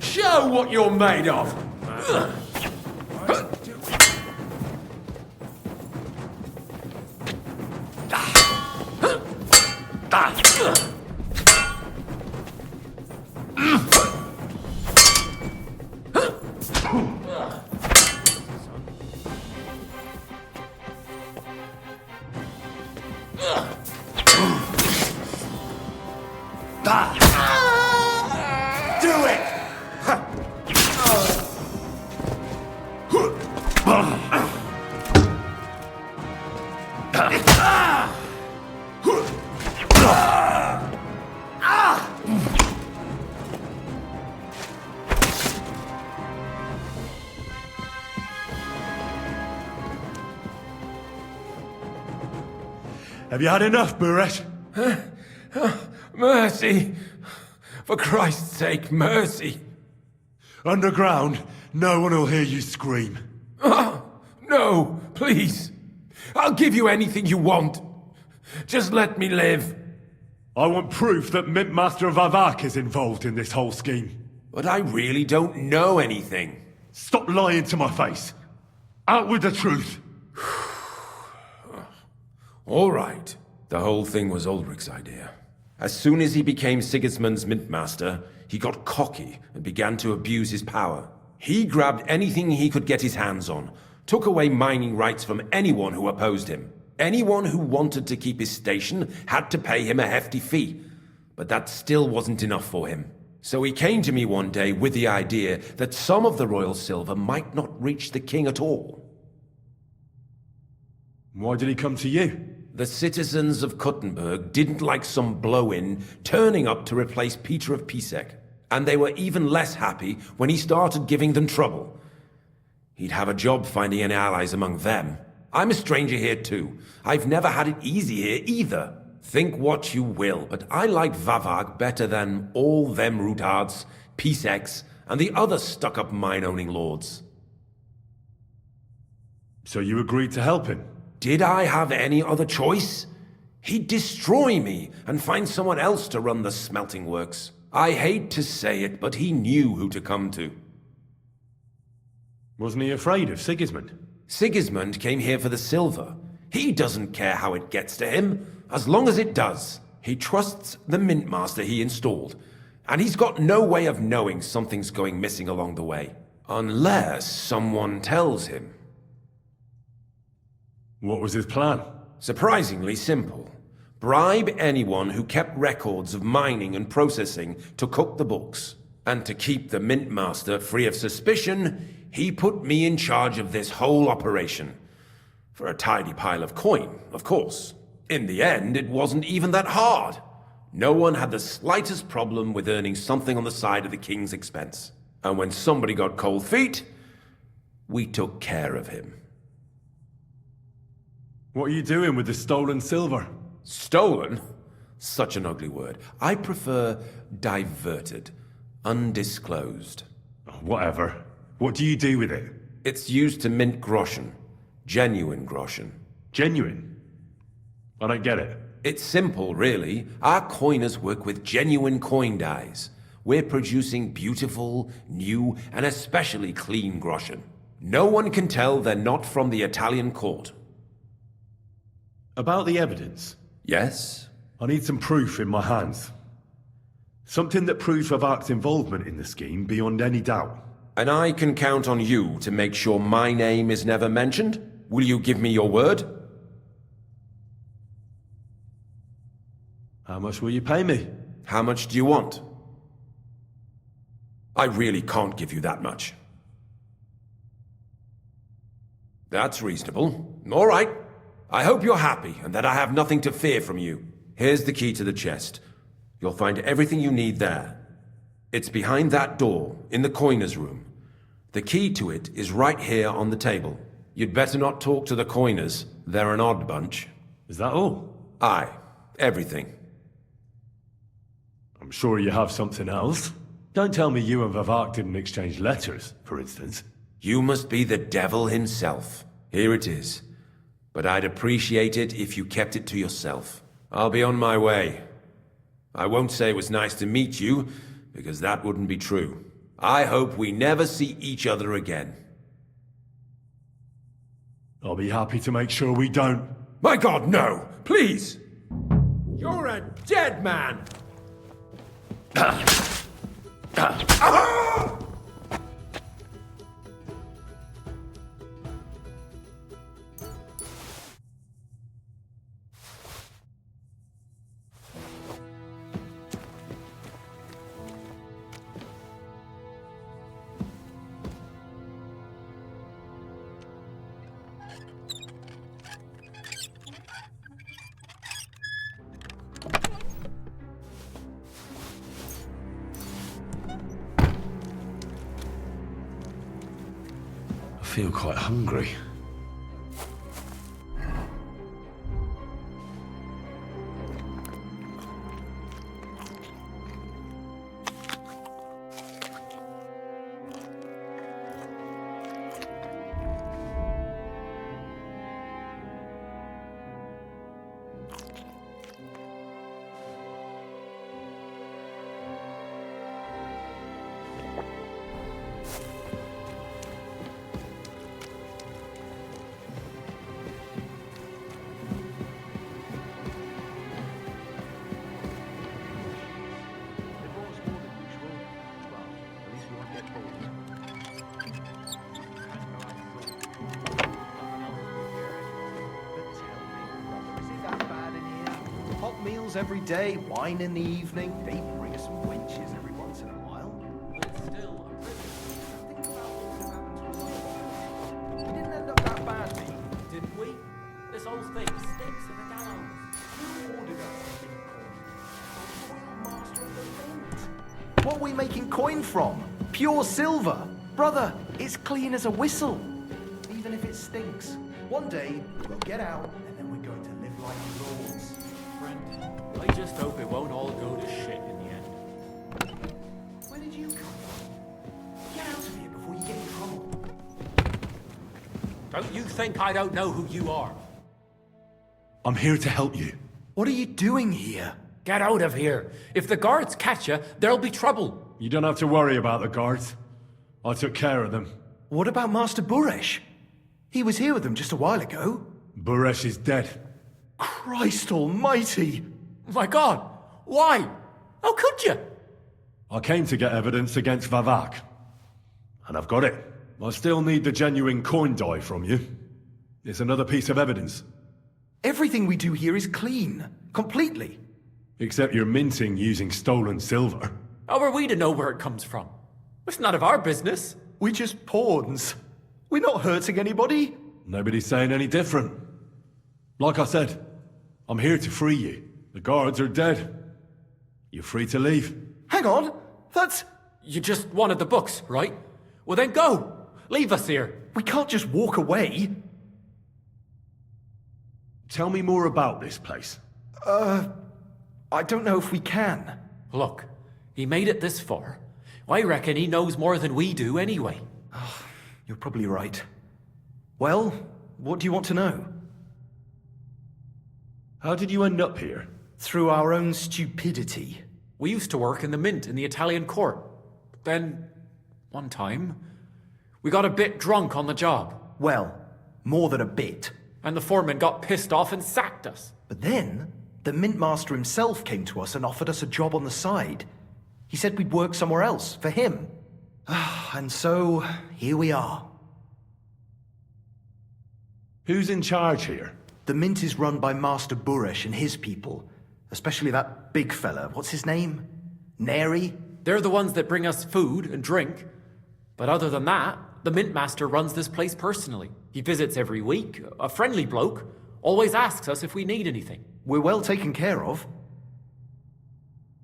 Show what you're made of! Do it! Have you had enough, Buret? Mercy! For Christ's sake, mercy! Underground, no one will hear you scream. No, please! I'll give you anything you want. Just let me live. I want proof that Mint Master Vavak is involved in this whole scheme. But I really don't know anything. Stop lying to my face. Out with the truth. All right. The whole thing was Ulrich's idea. As soon as he became Sigismund's Mintmaster, he got cocky and began to abuse his power. He grabbed anything he could get his hands on, took away mining rights from anyone who opposed him. Anyone who wanted to keep his station had to pay him a hefty fee. But that still wasn't enough for him. So he came to me one day with the idea that some of the royal silver might not reach the king at all. Why did he come to you? The citizens of Kuttenberg didn't like some blow-in turning up to replace Peter of Pisek, and they were even less happy when he started giving them trouble. He'd have a job finding any allies among them. I'm a stranger here too. I've never had it easy here either. Think what you will, but I like Vavag better than all them Rutards, Piseks, and the other stuck-up mine-owning lords. So you agreed to help him? Did I have any other choice? He'd destroy me and find someone else to run the smelting works. I hate to say it, but he knew who to come to. Wasn't he afraid of Sigismund? Sigismund came here for the silver. He doesn't care how it gets to him, as long as it does. He trusts the Mintmaster he installed, and he's got no way of knowing something's going missing along the way. Unless someone tells him. What was his plan? Surprisingly simple. Bribe anyone who kept records of mining and processing to cook the books. And to keep the Mintmaster free of suspicion, he put me in charge of this whole operation. For a tidy pile of coin, of course. In the end, it wasn't even that hard. No one had the slightest problem with earning something on the side of the king's expense. And when somebody got cold feet, we took care of him. What are you doing with the stolen silver? Stolen? Such an ugly word. I prefer diverted. Undisclosed. Whatever. What do you do with it? It's used to mint groschen. Genuine groschen. Genuine? I don't get it. It's simple, really. Our coiners work with genuine coin dyes. We're producing beautiful, new, and especially clean groschen. No one can tell they're not from the Italian court. About the evidence? Yes? I need some proof in my hands. Something that proves Vavak's involvement in the scheme beyond any doubt. And I can count on you to make sure my name is never mentioned? Will you give me your word? How much will you pay me? How much do you want? I really can't give you that much. That's reasonable. All right. I hope you're happy and that I have nothing to fear from you. Here's the key to the chest. You'll find everything you need there. It's behind that door, in the coiner's room. The key to it is right here on the table. You'd better not talk to the coiners. They're an odd bunch. Is that all? Aye. Everything. I'm sure you have something else. Don't tell me you and Vivek didn't exchange letters, for instance. You must be the devil himself. Here it is. But I'd appreciate it if you kept it to yourself. I'll be on my way. I won't say it was nice to meet you, because that wouldn't be true. I hope we never see each other again. I'll be happy to make sure we don't. My God, no! Please! You're a dead man! I feel quite hungry. Every day, wine in the evening. They bring us some wenches every once in a while. But it's still a privilege. Think about what happened to us. We didn't end up that badly, didn't we? This whole thing stinks of the gallows. Who ordered us to make coin? The royal master of the mint. What are we making coin from? Pure silver. Brother, it's clean as a whistle. Even if it stinks. One day, we'll get out, and then we're going to live like lords. Friend. I just hope it won't all go to shit in the end. Where did you come from? Get out of here before you get in trouble. Don't you think I don't know who you are? I'm here to help you. What are you doing here? Get out of here. If the guards catch you, there'll be trouble. You don't have to worry about the guards. I took care of them. What about Master Buresh? He was here with them just a while ago. Buresh is dead. Christ almighty! My God! Why? How could you? I came to get evidence against Vivek. And I've got it. I still need the genuine coin die from you. It's another piece of evidence. Everything we do here is clean. Completely. Except you're minting using stolen silver. How are we to know where it comes from? It's none of our business. We're just pawns. We're not hurting anybody. Nobody's saying any different. Like I said, I'm here to free you. The guards are dead. You're free to leave. Hang on! That's... You just wanted the books, right? Well then go! Leave us here. We can't just walk away. Tell me more about this place. I don't know if we can. Look, he made it this far. I reckon he knows more than we do anyway. You're probably right. Well, what do you want to know? How did you end up here? Through our own stupidity. We used to work in the mint in the Italian court. But then, one time, we got a bit drunk on the job. Well, more than a bit. And the foreman got pissed off and sacked us. But then, the mint master himself came to us and offered us a job on the side. He said we'd work somewhere else, for him. And so, here we are. Who's in charge here? The mint is run by Master Buresh and his people. Especially that big fella. What's his name? Neri? They're the ones that bring us food and drink. But other than that, the Mint Master runs this place personally. He visits every week, a friendly bloke, always asks us if we need anything. We're well taken care of.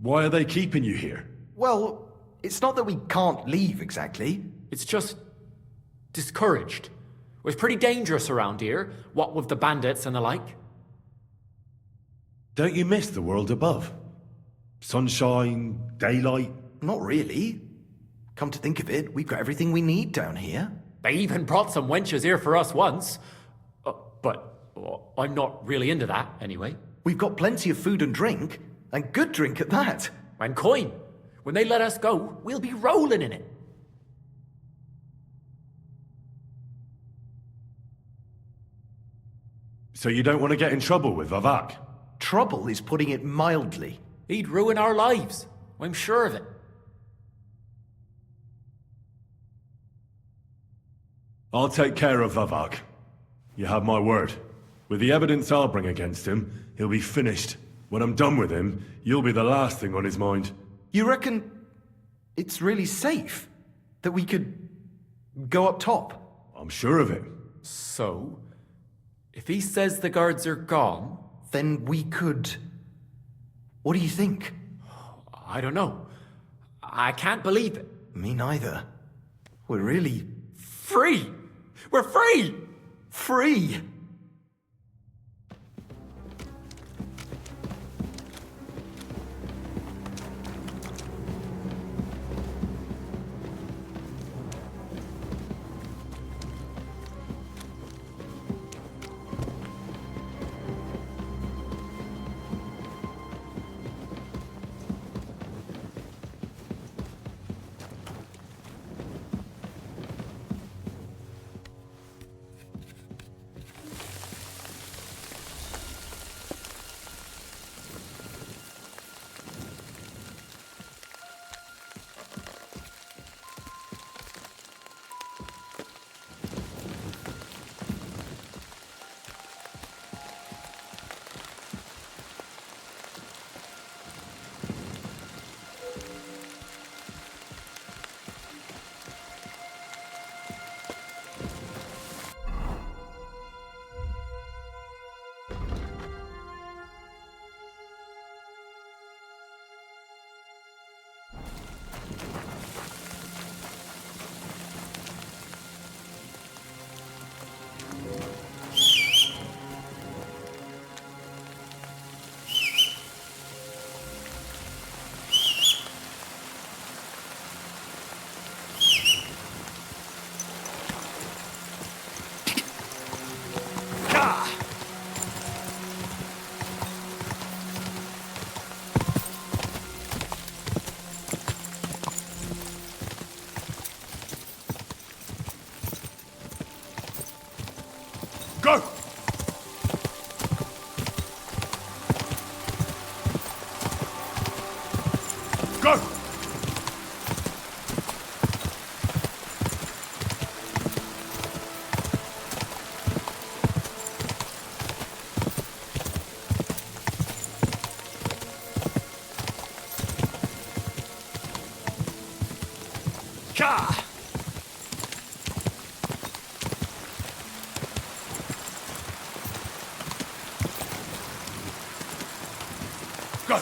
Why are they keeping you here? Well, it's not that we can't leave exactly. It's just discouraged. It's pretty dangerous around here, what with the bandits and the like. Don't you miss the world above? Sunshine, daylight? Not really. Come to think of it, we've got everything we need down here. They even brought some wenches here for us once. But I'm not really into that, anyway. We've got plenty of food and drink, and good drink at that. And coin. When they let us go, we'll be rolling in it. So you don't want to get in trouble with Vavak? Trouble is putting it mildly. He'd ruin our lives. I'm sure of it. I'll take care of Vavak. You have my word. With the evidence I'll bring against him, he'll be finished. When I'm done with him, you'll be the last thing on his mind. You reckon it's really safe? That we could go up top? I'm sure of it. So, if he says the guards are gone... Then we could... What do you think? I don't know. I can't believe it. Me neither. We're really... Free! We're free! Free! Go! Go! Ka! Go!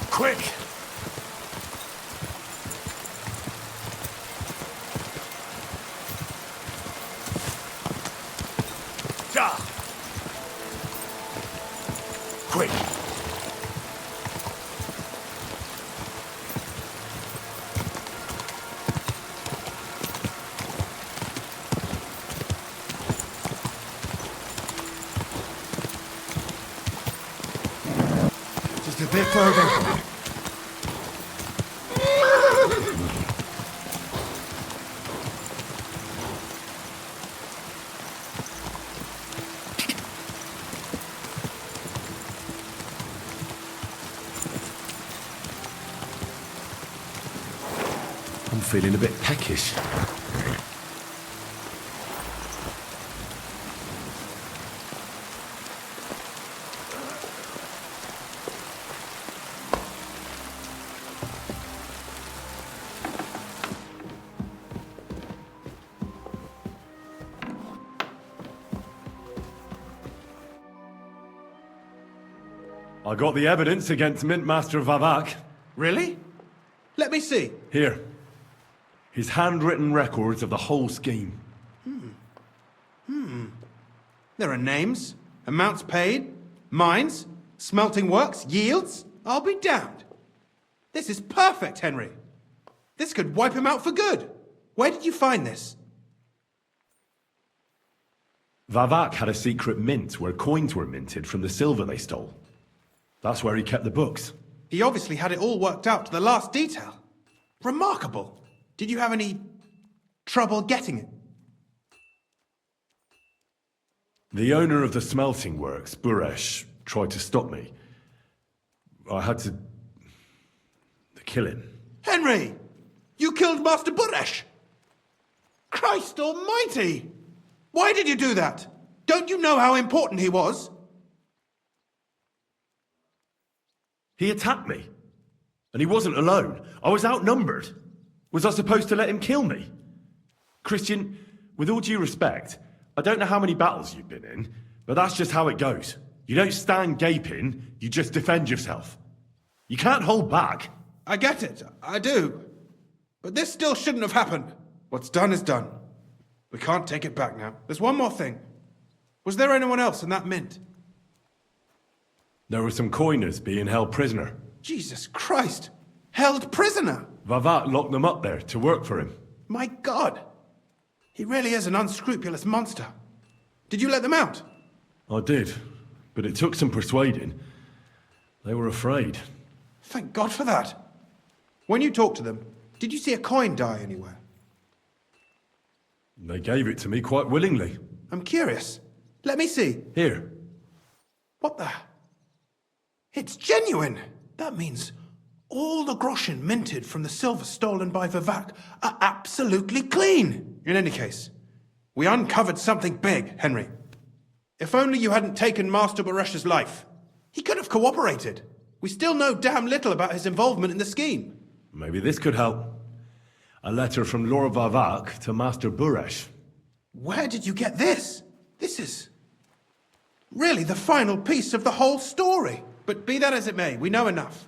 Quick! Ja! Quick! Just a bit further. I'm feeling a bit peckish. I got the evidence against Mintmaster Vavak. Really? Let me see. Here. His handwritten records of the whole scheme. There are names, amounts paid, mines, smelting works, yields. I'll be damned. This is perfect, Henry. This could wipe him out for good. Where did you find this? Vavak had a secret mint where coins were minted from the silver they stole. That's where he kept the books. He obviously had it all worked out to the last detail. Remarkable. Did you have any trouble getting it? The owner of the smelting works, Buresh, tried to stop me. I had to kill him. Henry! You killed Master Buresh! Christ almighty! Why did you do that? Don't you know how important he was? He attacked me. And he wasn't alone. I was outnumbered. Was I supposed to let him kill me? Christian, with all due respect, I don't know how many battles you've been in, but that's just how it goes. You don't stand gaping, you just defend yourself. You can't hold back. I get it, I do. But this still shouldn't have happened. What's done is done. We can't take it back now. There's one more thing. Was there anyone else in that mint? There were some coiners being held prisoner. Jesus Christ! Held prisoner? Vavak locked them up there to work for him. My God! He really is an unscrupulous monster. Did you let them out? I did, but it took some persuading. They were afraid. Thank God for that. When you talked to them, did you see a coin die anywhere? They gave it to me quite willingly. I'm curious. Let me see. Here. What the? It's genuine! That means all the groschen minted from the silver stolen by Vavak are absolutely clean! In any case, we uncovered something big, Henry. If only you hadn't taken Master Baresh's life. He could have cooperated. We still know damn little about his involvement in the scheme. Maybe this could help. A letter from Lord Vavak to Master Buresh. Where did you get this? This is really the final piece of the whole story. But be that as it may, we know enough.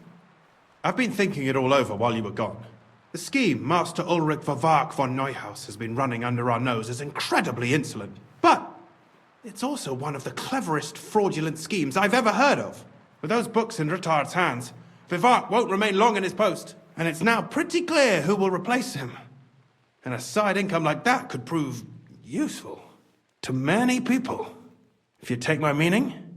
I've been thinking it all over while you were gone. The scheme Master Ulrich Vavak von Neuhaus has been running under our nose is incredibly insolent. But it's also one of the cleverest fraudulent schemes I've ever heard of. With those books in Rittard's hands, Vavak won't remain long in his post. And it's now pretty clear who will replace him. And a side income like that could prove useful to many people. If you take my meaning.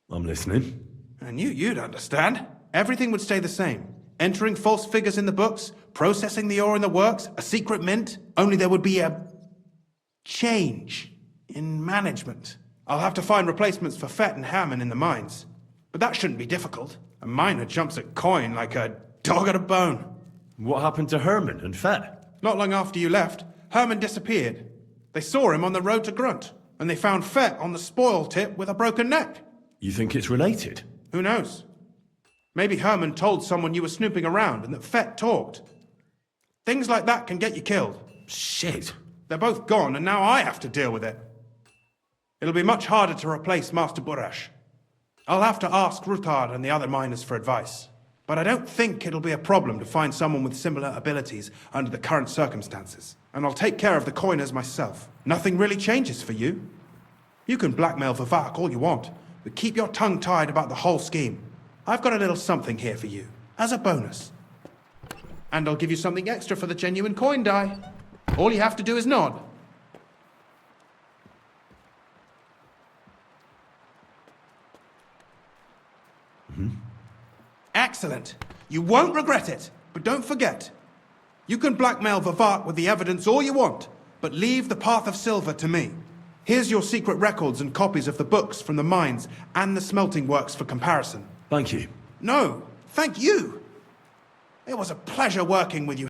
I'm listening. I knew you'd understand. Everything would stay the same. Entering false figures in the books, processing the ore in the works, a secret mint. Only there would be a change in management. I'll have to find replacements for Fett and Hammond in the mines. But that shouldn't be difficult. A miner jumps at coin like a dog at a bone. What happened to Herman and Fett? Not long after you left, Herman disappeared. They saw him on the road to Grunt, and they found Fett on the spoil tip with a broken neck. You think it's related? Who knows? Maybe Herman told someone you were snooping around and that Fett talked. Things like that can get you killed. Shit. They're both gone, and now I have to deal with it. It'll be much harder to replace Master Buresh. I'll have to ask Ruthard and the other miners for advice. But I don't think it'll be a problem to find someone with similar abilities under the current circumstances. And I'll take care of the coiners myself. Nothing really changes for you. You can blackmail Vavak all you want, but keep your tongue tied about the whole scheme. I've got a little something here for you, as a bonus. And I'll give you something extra for the genuine coin die. All you have to do is nod. Excellent. You won't regret it. But don't forget, you can blackmail Vavak with the evidence all you want, but leave the Path of Silver to me. Here's your secret records and copies of the books from the mines and the smelting works for comparison. Thank you. No, thank you. It was a pleasure working with you,